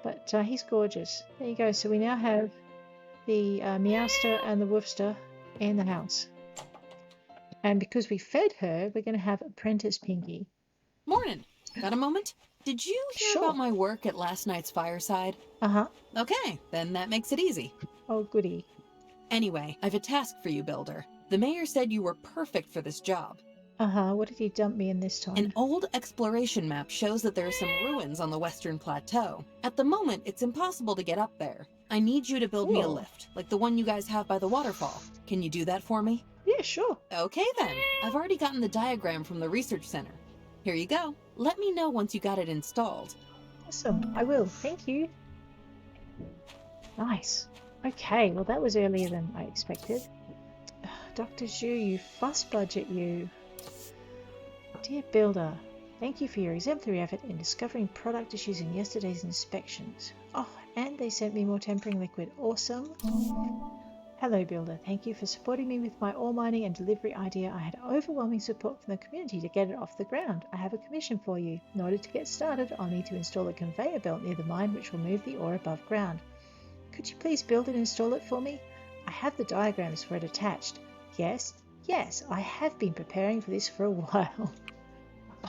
But he's gorgeous. There you go. So we now have the Meowster and the Woofster in the house. And because we fed her, we're going to have Apprentice Pinky. Morning. Got a moment? Did you hear about my work at last night's fireside? Uh-huh. Okay, then that makes it easy. Oh, goody. Anyway, I've a task for you, Builder. The mayor said you were perfect for this job. Uh-huh. What did he dump me in this time? An old exploration map shows that there are some ruins on the western plateau. At the moment, it's impossible to get up there. I need you to build me a lift, like the one you guys have by the waterfall. Can you do that for me? Yeah, sure. Okay then. I've already gotten the diagram from the research center. Here you go. Let me know once you got it installed. Awesome. I will. Thank you. Nice. Okay, well that was earlier than I expected. Dr. Zhu, you fuss budget, you. Dear Builder, thank you for your exemplary effort in discovering product issues in yesterday's inspections. Oh, and they sent me more tempering liquid. Awesome. Hello Builder, thank you for supporting me with my ore mining and delivery idea. I had overwhelming support from the community to get it off the ground. I have a commission for you. In order to get started, I'll need to install a conveyor belt near the mine which will move the ore above ground. Could you please build and install it for me? I have the diagrams for it attached. Yes, I have been preparing for this for a while.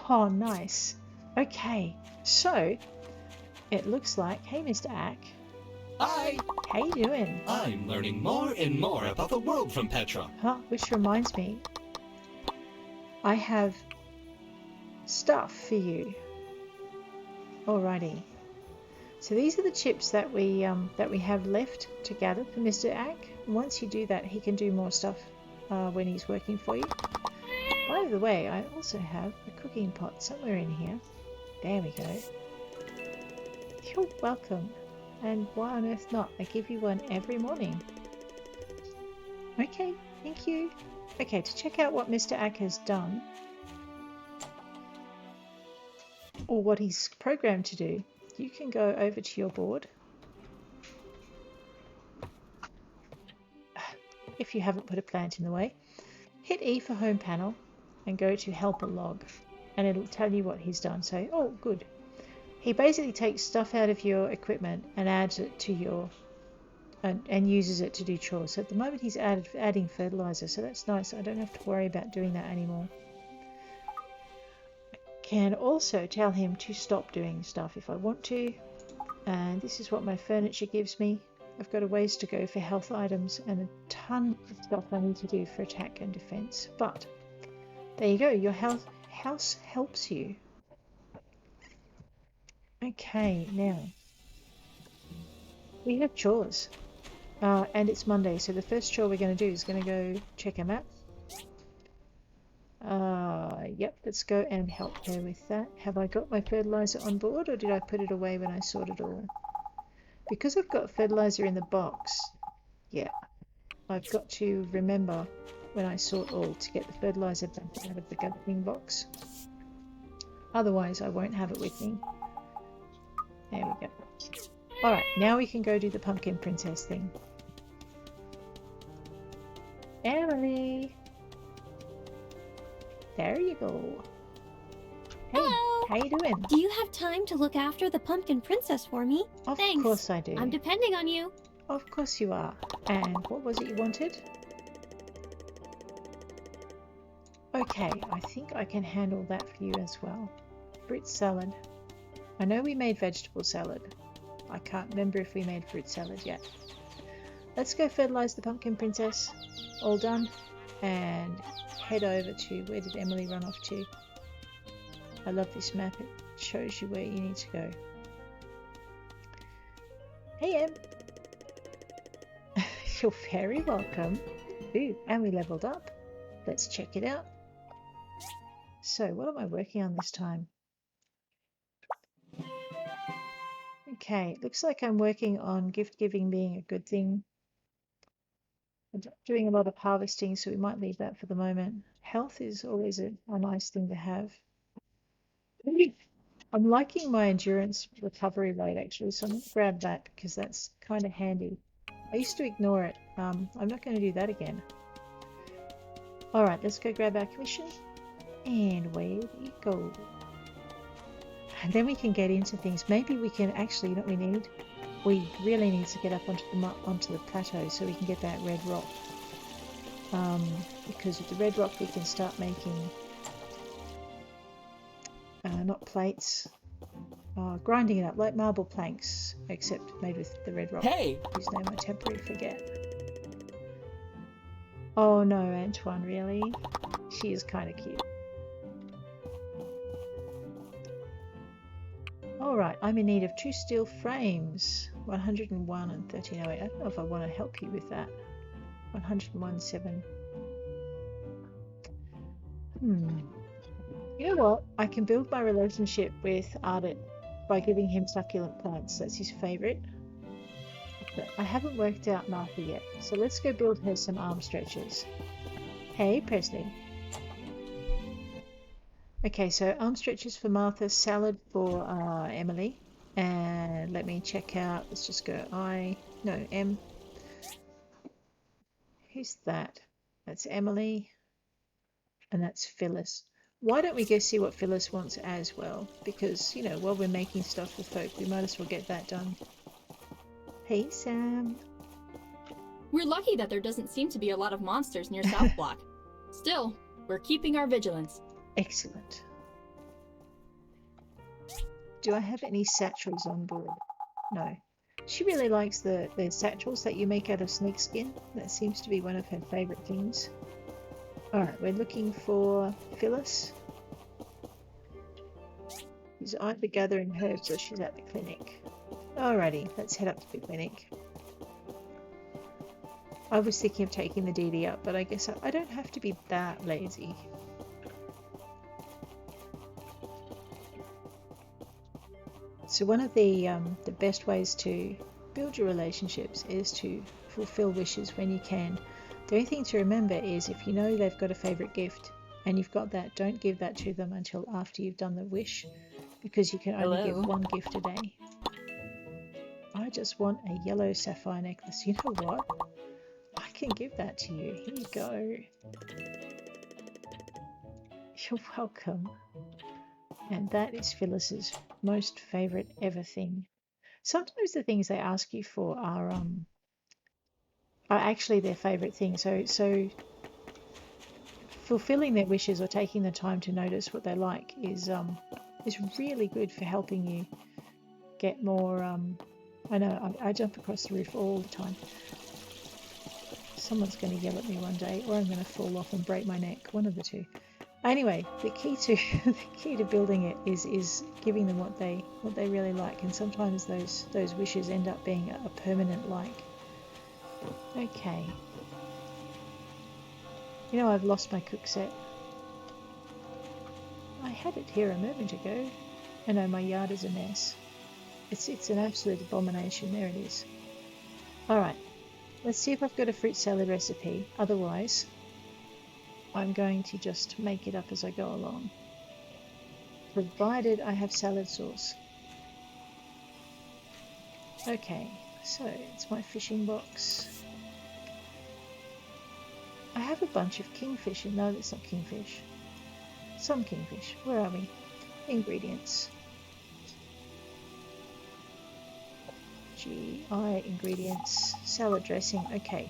Oh, nice. Okay, so it looks like, hey Mr. Ack. Hi! How you doing? I'm learning more and more about the world from Petra. Huh, which reminds me, I have stuff for you. Alrighty. So these are the chips that we have left to gather for Mr. Ack. Once you do that, he can do more stuff when he's working for you. By the way, I also have a cooking pot somewhere in here. There we go. You're welcome. And why on earth not? I give you one every morning. Okay, thank you. Okay, to check out what Mr. Ack has done, or what he's programmed to do, you can go over to your board. If you haven't put a plant in the way, hit E for home panel and go to helper log, and it'll tell you what he's done. So, oh, good. He basically takes stuff out of your equipment and adds it to your and uses it to do chores. So at the moment he's adding fertilizer, so that's nice. I don't have to worry about doing that anymore. I can also tell him to stop doing stuff if I want to, and this is what my furniture gives me. I've got a ways to go for health items and a ton of stuff I need to do for attack and defense, but there you go, your house helps you. Okay, now we have chores. And it's Monday, so the first chore we're going to do is going to go check a map. Yep, let's go and help her with that. Have I got my fertilizer on board, or did I put it away when I sorted it all? Because I've got fertilizer in the box, yeah, I've got to remember when I sort all to get the fertilizer back out of the gardening box. Otherwise, I won't have it with me. There we go. Alright, now we can go do the pumpkin princess thing. Emily! There you go. Hey, hello! How you doing? Do you have time to look after the pumpkin princess for me? Thanks. Of course I do. I'm depending on you. Of course you are. And what was it you wanted? Okay, I think I can handle that for you as well. Fruit salad. I know we made vegetable salad. I can't remember if we made fruit salad yet. Let's go fertilize the pumpkin princess. All done. And head over to, where did Emily run off to? I love this map. It shows you where you need to go. Hey Em! You're very welcome. Ooh, and we leveled up. Let's check it out. So, what am I working on this time? Okay, looks like I'm working on gift giving being a good thing. I'm doing a lot of harvesting, so we might leave that for the moment. Health is always a nice thing to have. I'm liking my endurance recovery rate actually, so I'm going to grab that because that's kind of handy. I used to ignore it. I'm not going to do that again. Alright, let's go grab our commission. And away we go. And then we can get into things. Maybe we can actually, you know what we need? We really need to get up onto the plateau so we can get that red rock. Because with the red rock we can start making not plates, grinding it up like marble planks, except made with the red rock. Hey! Whose name I temporarily forget. Oh no, Antoine, really? She is kind of cute. Alright, I'm in need of 2 steel frames. 101 and 1308. I don't know if I want to help you with that. 101.7. You know what? I can build my relationship with Ardit by giving him succulent plants. That's his favourite. But I haven't worked out Martha yet. So let's go build her some arm stretchers. Hey, Presley. Okay, so arm stretchers for Martha, salad for Emily, and let me check out, let's just go M. Who's that? That's Emily, and that's Phyllis. Why don't we go see what Phyllis wants as well? Because, you know, while we're making stuff for folk, we might as well get that done. Hey, Sam. We're lucky that there doesn't seem to be a lot of monsters near South Block. Still, we're keeping our vigilance. Excellent. Do I have any satchels on board? No. She really likes the satchels that you make out of snakeskin. That seems to be one of her favourite things. Alright, we're looking for Phyllis. She's either gathering herbs or she's at the clinic. Alrighty, let's head up to the clinic. I was thinking of taking the DD up, but I guess I don't have to be that lazy. So one of the best ways to build your relationships is to fulfill wishes when you can. The only thing to remember is if you know they've got a favourite gift and you've got that, don't give that to them until after you've done the wish, because you can only give one gift a day. I just want a yellow sapphire necklace. You know what? I can give that to you. Here you go. You're welcome. And that is Phyllis's most favourite ever thing. Sometimes the things they ask you for are actually their favourite thing. So fulfilling their wishes or taking the time to notice what they like is really good for helping you get more. I know I jump across the roof all the time. Someone's going to yell at me one day, or I'm going to fall off and break my neck. One of the two. Anyway, the key to building it is giving them what they really like, and sometimes those wishes end up being a permanent like. Okay. You know, I've lost my cook set. I had it here a moment ago. I know my yard is a mess. It's an absolute abomination. There it is. Alright, let's see if I've got a fruit salad recipe. Otherwise, I'm going to just make it up as I go along. Provided I have salad sauce. Okay, so it's my fishing box. I have a bunch of kingfish. No, that's not kingfish. Some kingfish. Where are we? Ingredients. GI ingredients. Salad dressing. Okay.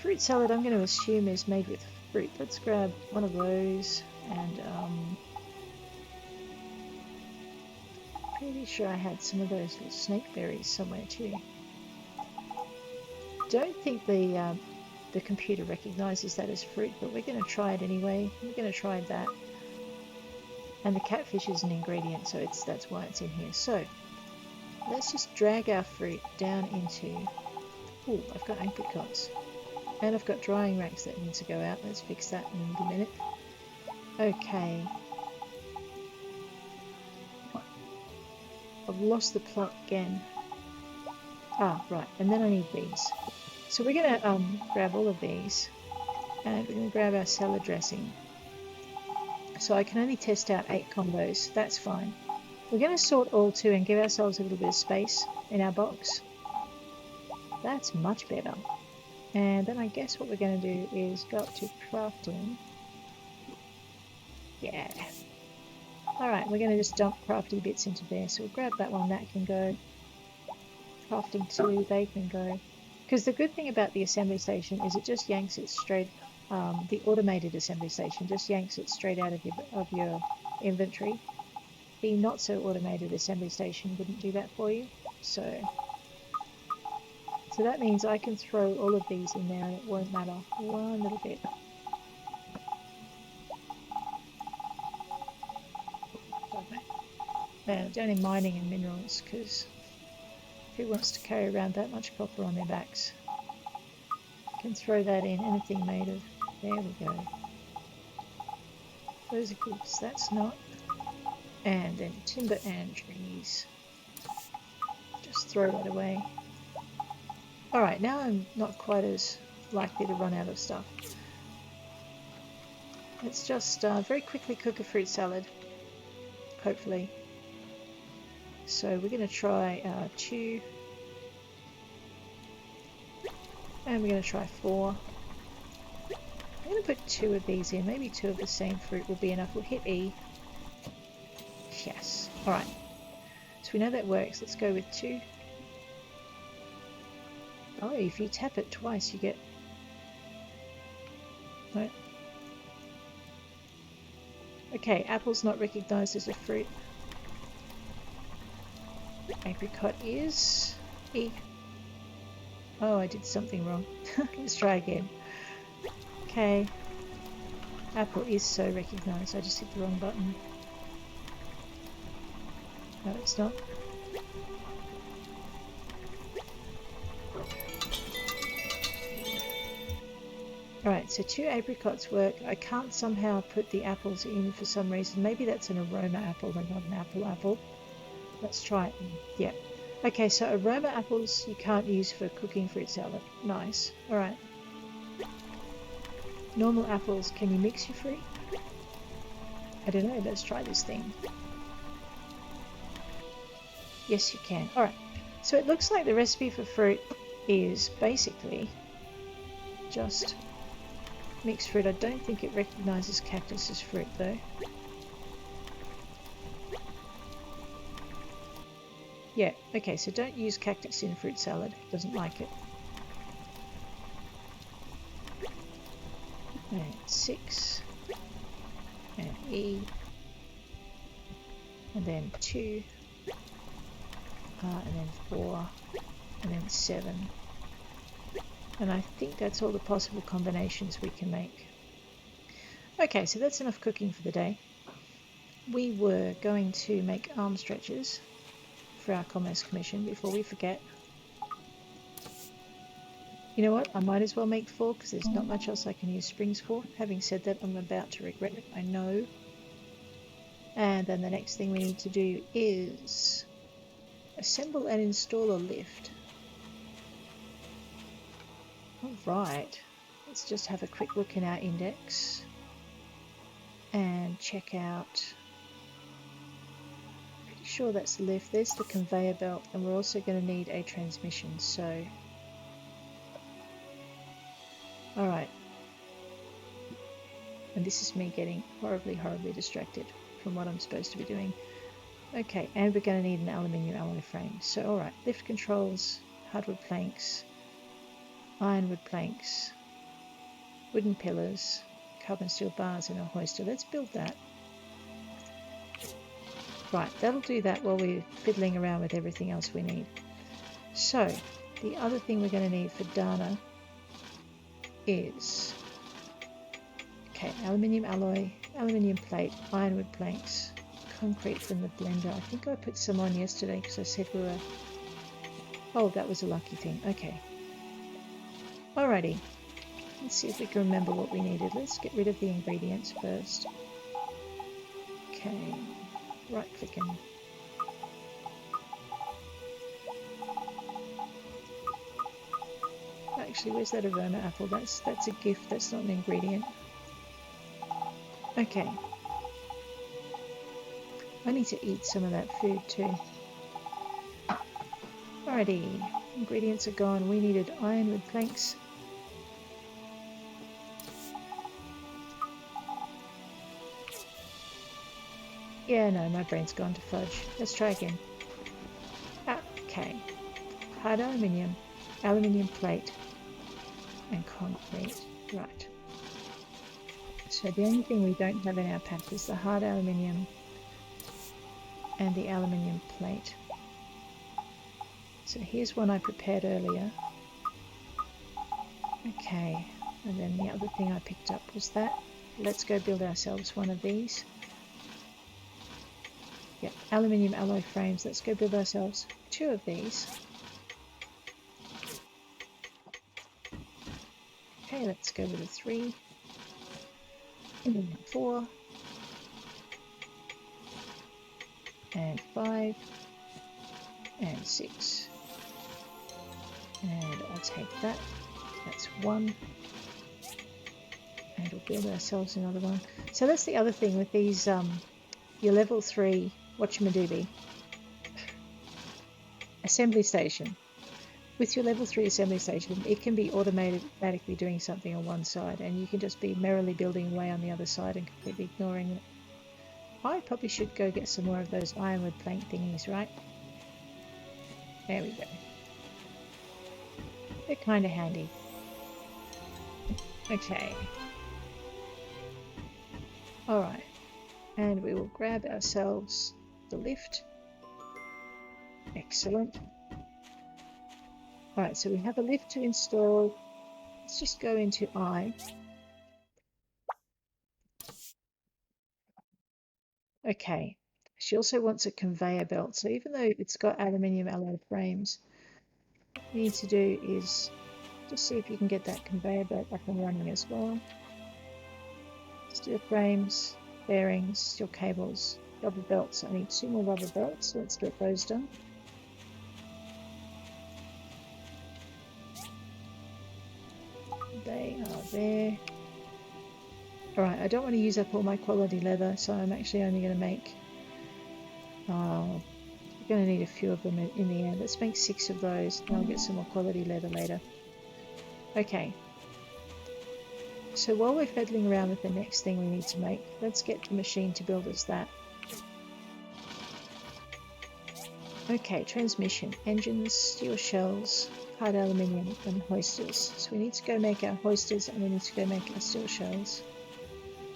Fruit salad, I'm going to assume, is made with fruit. Let's grab one of those, and pretty sure I had some of those little snake berries somewhere too. Don't think the computer recognizes that as fruit, but we're going to try it anyway. We're going to try that. And the catfish is an ingredient, so that's why it's in here. So let's just drag our fruit down into... Oh, I've got apricots. And I've got drying racks that need to go out. Let's fix that in a minute. Okay. I've lost the plot again. Ah, right. And then I need these. So we're going to grab all of these. And we're going to grab our salad dressing. So I can only test out 8 combos. That's fine. We're going to sort all 2 and give ourselves a little bit of space in our box. That's much better. And then I guess what we're going to do is go up to crafting. Yeah. Alright, we're going to just dump crafty bits into there. So we'll grab that one, that can go. Crafting 2, they can go. Because the good thing about the assembly station is it just yanks it straight, the automated assembly station just yanks it straight out of your inventory. The not so automated assembly station wouldn't do that for you. So that means I can throw all of these in there and it won't matter one little bit. Down in mining and minerals, because who wants to carry around that much copper on their backs? Can throw that in. Anything made of... There we go. Those are goods. That's not. And then timber and trees. Just throw that away. Alright, now I'm not quite as likely to run out of stuff. Let's just very quickly cook a fruit salad. Hopefully. So we're going to try 2. And we're going to try 4. I'm going to put 2 of these in. Maybe 2 of the same fruit will be enough. We'll hit E. Yes. Alright. So we know that works. Let's go with 2. Oh, if you tap it twice, you get... No. Okay, apple's not recognised as a fruit. Apricot is... E. Oh, I did something wrong. Let's try again. Okay. Apple is so recognised. I just hit the wrong button. No, it's not. Alright, so 2 apricots work. I can't somehow put the apples in for some reason. Maybe that's an aroma apple and not an apple. Let's try it. Yep. Okay, so aroma apples you can't use for cooking fruit salad. Nice. Alright. Normal apples, can you mix your fruit? I don't know, let's try this thing. Yes, you can. Alright, so it looks like the recipe for fruit is basically just mixed fruit. I don't think it recognises cactus as fruit though. Yeah, okay, so don't use cactus in fruit salad. It doesn't like it. And 6. And E. And then 2. And then 4. And then 7. And I think that's all the possible combinations we can make. Okay, so that's enough cooking for the day. We were going to make arm stretchers for our Commerce Commission before we forget. You know what? I might as well make 4 because there's not much else I can use springs for. Having said that, I'm about to regret it, I know. And then the next thing we need to do is assemble and install a lift. Alright, let's just have a quick look in our index and check out. Pretty sure that's the lift. There's the conveyor belt, and we're also going to need a transmission, so. Alright. And this is me getting horribly distracted from what I'm supposed to be doing. Okay, and we're going to need an aluminium alloy frame. So alright, lift controls, hardwood planks, ironwood planks, wooden pillars, carbon steel bars and a hoister. Let's build that. Right, that'll do that while we're fiddling around with everything else we need. So, the other thing we're going to need for Dana is, okay, aluminium alloy, aluminium plate, ironwood planks, concrete from the blender. I think I put some on yesterday because I said we were... Oh, that was a lucky thing. Okay. Alrighty. Let's see if we can remember what we needed. Let's get rid of the ingredients first. Okay. Right clicking. Actually, where's that aroma apple? That's a gift, that's not an ingredient. Okay. I need to eat some of that food too. Alrighty, ingredients are gone. We needed ironwood planks. Yeah, no, my brain's gone to fudge. Let's try again. Okay. Hard aluminium, aluminium plate, and concrete. Right. So the only thing we don't have in our pack is the hard aluminium and the aluminium plate. So here's one I prepared earlier. Okay, and then the other thing I picked up was that. Let's go build ourselves one of these. Yep, aluminium alloy frames. Let's go build ourselves 2 of these. Okay, let's go with a 3. And then 4. And 5. And 6. And I'll take that. That's 1. And we'll build ourselves another one. So that's the other thing with these, your level 3 whatchamadoobie assembly station. With your level 3 assembly station, it can be automatically doing something on one side, and you can just be merrily building away on the other side and completely ignoring it. I probably should go get some more of those ironwood plank thingies, right? There we go. They're kind of handy. Okay. Alright. And we will grab ourselves the lift. Excellent. Alright, so we have a lift to install. Let's just go into I. Okay. She also wants a conveyor belt. So even though it's got aluminium alloy frames, what we need to do is just see if you can get that conveyor belt up and running as well. Steel frames, bearings, steel cables, rubber belts. I need 2 more rubber belts, so let's get those done. They are there. Alright, I don't want to use up all my quality leather, so I'm actually only going to make... we're going to need a few of them in the end. Let's make 6 of those, and I'll get some more quality leather later. Okay. So while we're fiddling around with the next thing we need to make, let's get the machine to build us that. Okay, transmission, engines, steel shells, hard aluminium, and hoisters. So we need to go make our hoisters, and we need to go make our steel shells.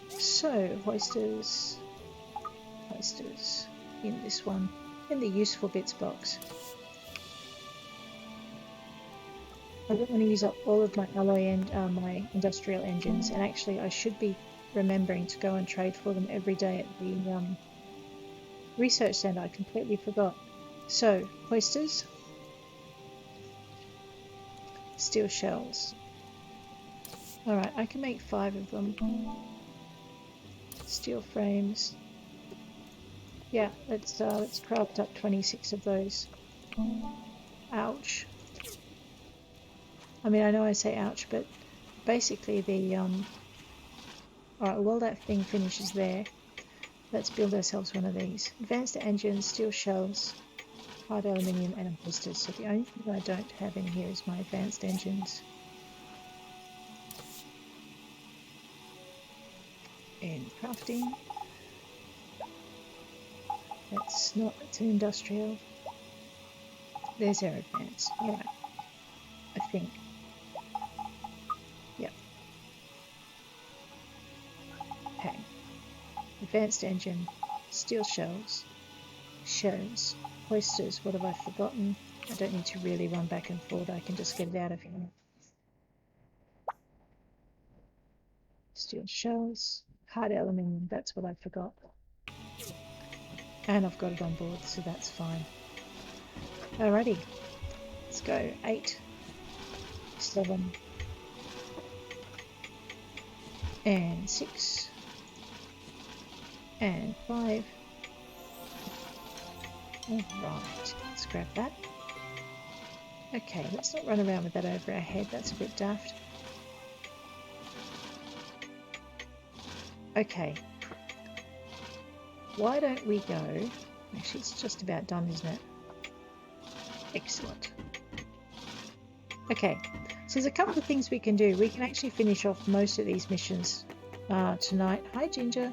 So, hoisters, in this one, in the useful bits box. I don't want to use up all of my alloy and my industrial engines, and actually I should be remembering to go and trade for them every day at the research centre. I completely forgot. So, hoisters, steel shells. Alright, I can make 5 of them. Steel frames. Yeah, let's craft up 26 of those. Ouch. I mean, I know I say ouch, but basically the alright, while that thing finishes there, let's build ourselves one of these. Advanced engines, steel shells, hard aluminium, and hoisters. So the only thing I don't have in here is my advanced engines. And crafting. That's not, it's an industrial. There's our advanced. Alright. I think. Yep. Okay. Advanced engine, steel shells, hoisters. What have I forgotten? I don't need to really run back and forth. I can just get it out of here. Steel shells, hard aluminium. That's what I forgot. And I've got it on board, so that's fine. Alrighty. Let's go. 8, 7, and 6, and 5. Alright, let's grab that. Okay, let's not run around with that over our head, that's a bit daft. Okay. Why don't we go... Actually, it's just about done, isn't it? Excellent. Okay, so there's a couple of things we can do. We can actually finish off most of these missions tonight. Hi, Ginger.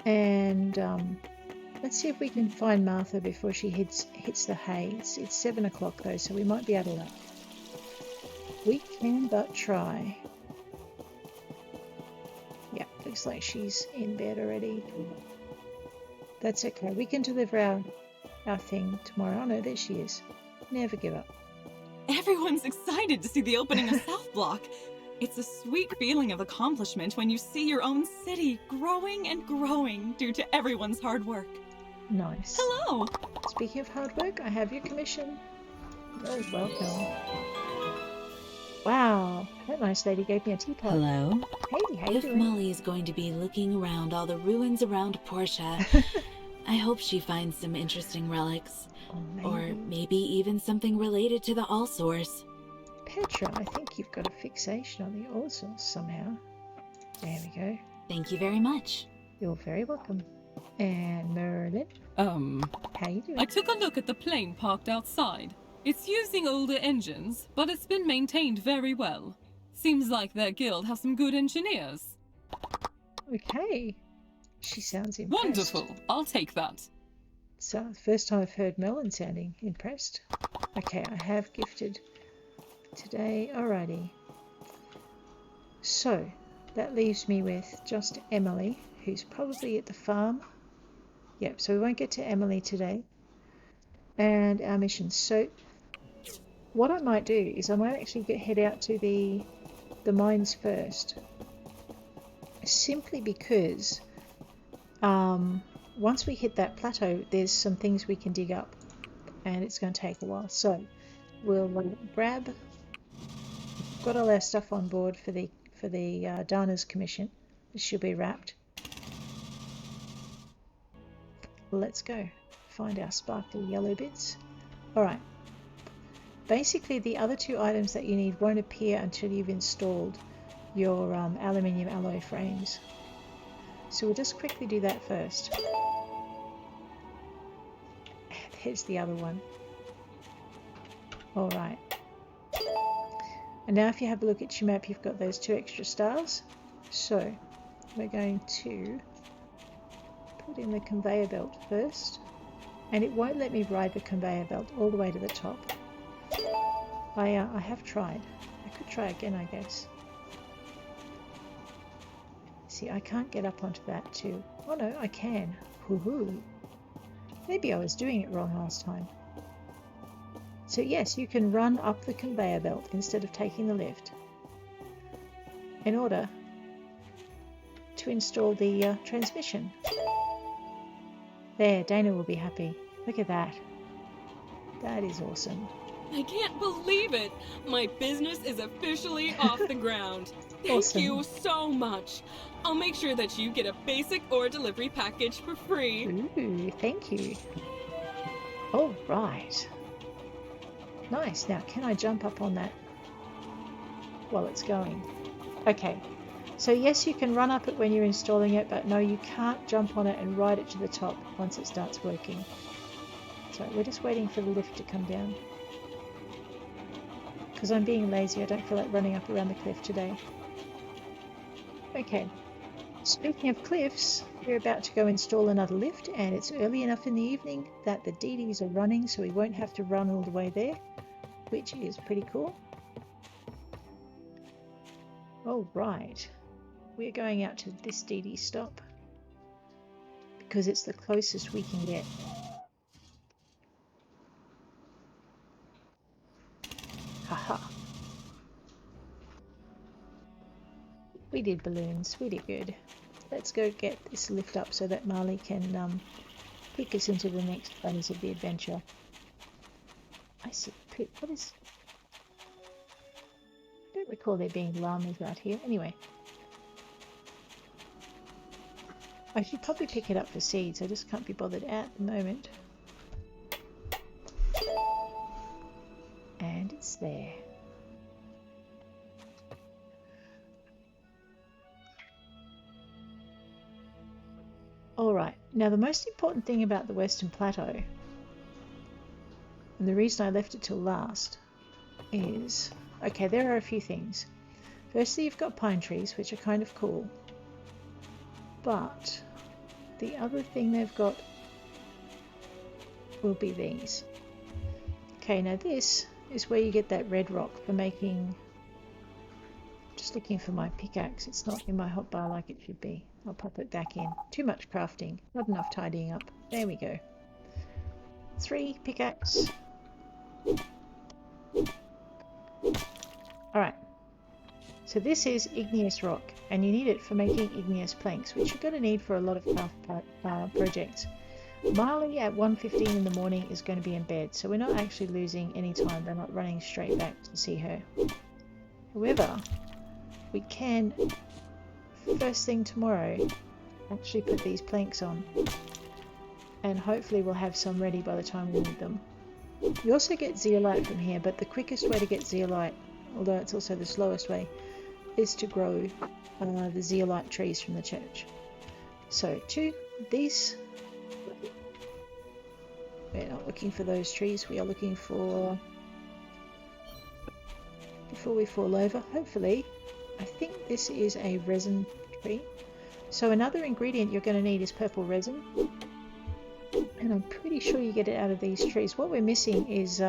And let's see if we can find Martha before she hits the hay. It's 7 o'clock though, so we might be able to... We can but try. Yeah, looks like she's in bed already. That's okay. We can deliver our thing tomorrow. Oh no, there she is. Never give up. Everyone's excited to see the opening of South Block. It's a sweet feeling of accomplishment when you see your own city growing and growing due to everyone's hard work. Nice. Hello! Speaking of hard work, I have your commission. You're welcome. Wow, that nice lady gave me a teapot. Hello? Hey, how you If doing? Molly is going to be looking around all the ruins around Portia, I hope she finds some interesting relics. Or maybe even something related to the All-Source. Petra, I think you've got a fixation on the All-Source somehow. There we go. Thank you very much. You're very welcome. And Merlin? How you doing? I took a look at the plane parked outside. It's using older engines, but it's been maintained very well. Seems like their guild has some good engineers. Okay. She sounds impressed. Wonderful. I'll take that. So, first time I've heard Merlin sounding impressed. Okay, I have gifted today. Alrighty. So, that leaves me with just Emily, who's probably at the farm. Yep, so we won't get to Emily today. And our mission. So, what I might do is I might actually head out to the mines first. Simply because once we hit that plateau, there's some things we can dig up. And it's going to take a while. So, we'll grab... Got all our stuff on board for the Dana's commission. This should be wrapped. Let's go. Find our sparkly yellow bits. Alright. Basically, the other 2 items that you need won't appear until you've installed your aluminium alloy frames. So we'll just quickly do that first. There's the other one. Alright. And now if you have a look at your map, you've got those 2 extra stars. So we're going to put in the conveyor belt first. And it won't let me ride the conveyor belt all the way to the top. I have tried. I could try again, I guess. See, I can't get up onto that too. Oh no, I can. Woohoo! Maybe I was doing it wrong last time. So yes, you can run up the conveyor belt instead of taking the lift in order to install the transmission. There, Dana will be happy. Look at that. That is awesome. I can't believe it! My business is officially off the ground. Thank you so much. I'll make sure that you get a basic ore delivery package for free. Ooh, thank you. All right. Nice. Now, can I jump up on that while it's going? Okay. So yes, you can run up it when you're installing it, but no, you can't jump on it and ride it to the top once it starts working. So we're just waiting for the lift to come down. Because I'm being lazy, I don't feel like running up around the cliff today. Okay. Speaking of cliffs, we're about to go install another lift, and it's early enough in the evening that the DDs are running, so we won't have to run all the way there, which is pretty cool. Alright. We're going out to this DD stop because it's the closest we can get. Haha. We did balloons, we did good. Let's go get this lift up so that Marley can pick us into the next phase of the adventure. I see a pit. What is... I don't recall there being llamas out here. Anyway. I should probably pick it up for seeds. I just can't be bothered at the moment. And it's there. Alright, now the most important thing about the Western Plateau, and the reason I left it till last, is... Okay, there are a few things. Firstly, you've got pine trees, which are kind of cool. But the other thing they've got will be these. Okay, now this is where you get that red rock for making... Just looking for my pickaxe. It's not in my hotbar like it should be. I'll pop it back in. Too much crafting. Not enough tidying up. There we go. 3 pickaxe. Alright. So this is igneous rock, and you need it for making igneous planks, which you're going to need for a lot of craft projects. Marley at 1:15 in the morning is going to be in bed, so we're not actually losing any time. We're not running straight back to see her. However, we can, first thing tomorrow, actually put these planks on, and hopefully we'll have some ready by the time we need them. You also get zeolite from here, but the quickest way to get zeolite, although it's also the slowest way, is to grow the zeolite trees from the church. So these, we're not looking for those trees, we are looking for, before we fall over, hopefully, I think this is a resin tree. So another ingredient you're going to need is purple resin, and I'm pretty sure you get it out of these trees. What we're missing is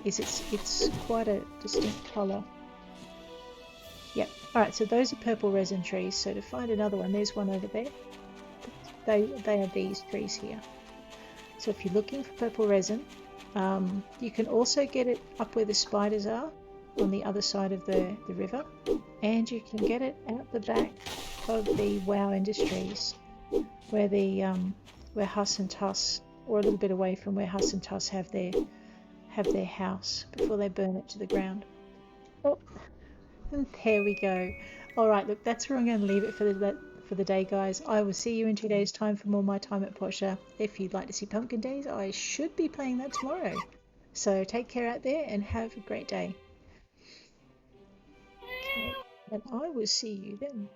it's quite a distinct colour. Yep. Alright, so those are purple resin trees. So to find another one, there's one over there. They are these trees here. So if you're looking for purple resin, you can also get it up where the spiders are, on the other side of the river, and you can get it out the back of the WoW Industries, where the where Huss and Tuss, or a little bit away from where Huss and Tuss have their house before they burn it to the ground. Oh, and there we go. All right, look, that's where I'm going to leave it for the day, guys. I will see you in 2 days' time for more My Time at Portia. If you'd like to see Pumpkin Days, I should be playing that tomorrow. So take care out there and have a great day. Okay, and I will see you then.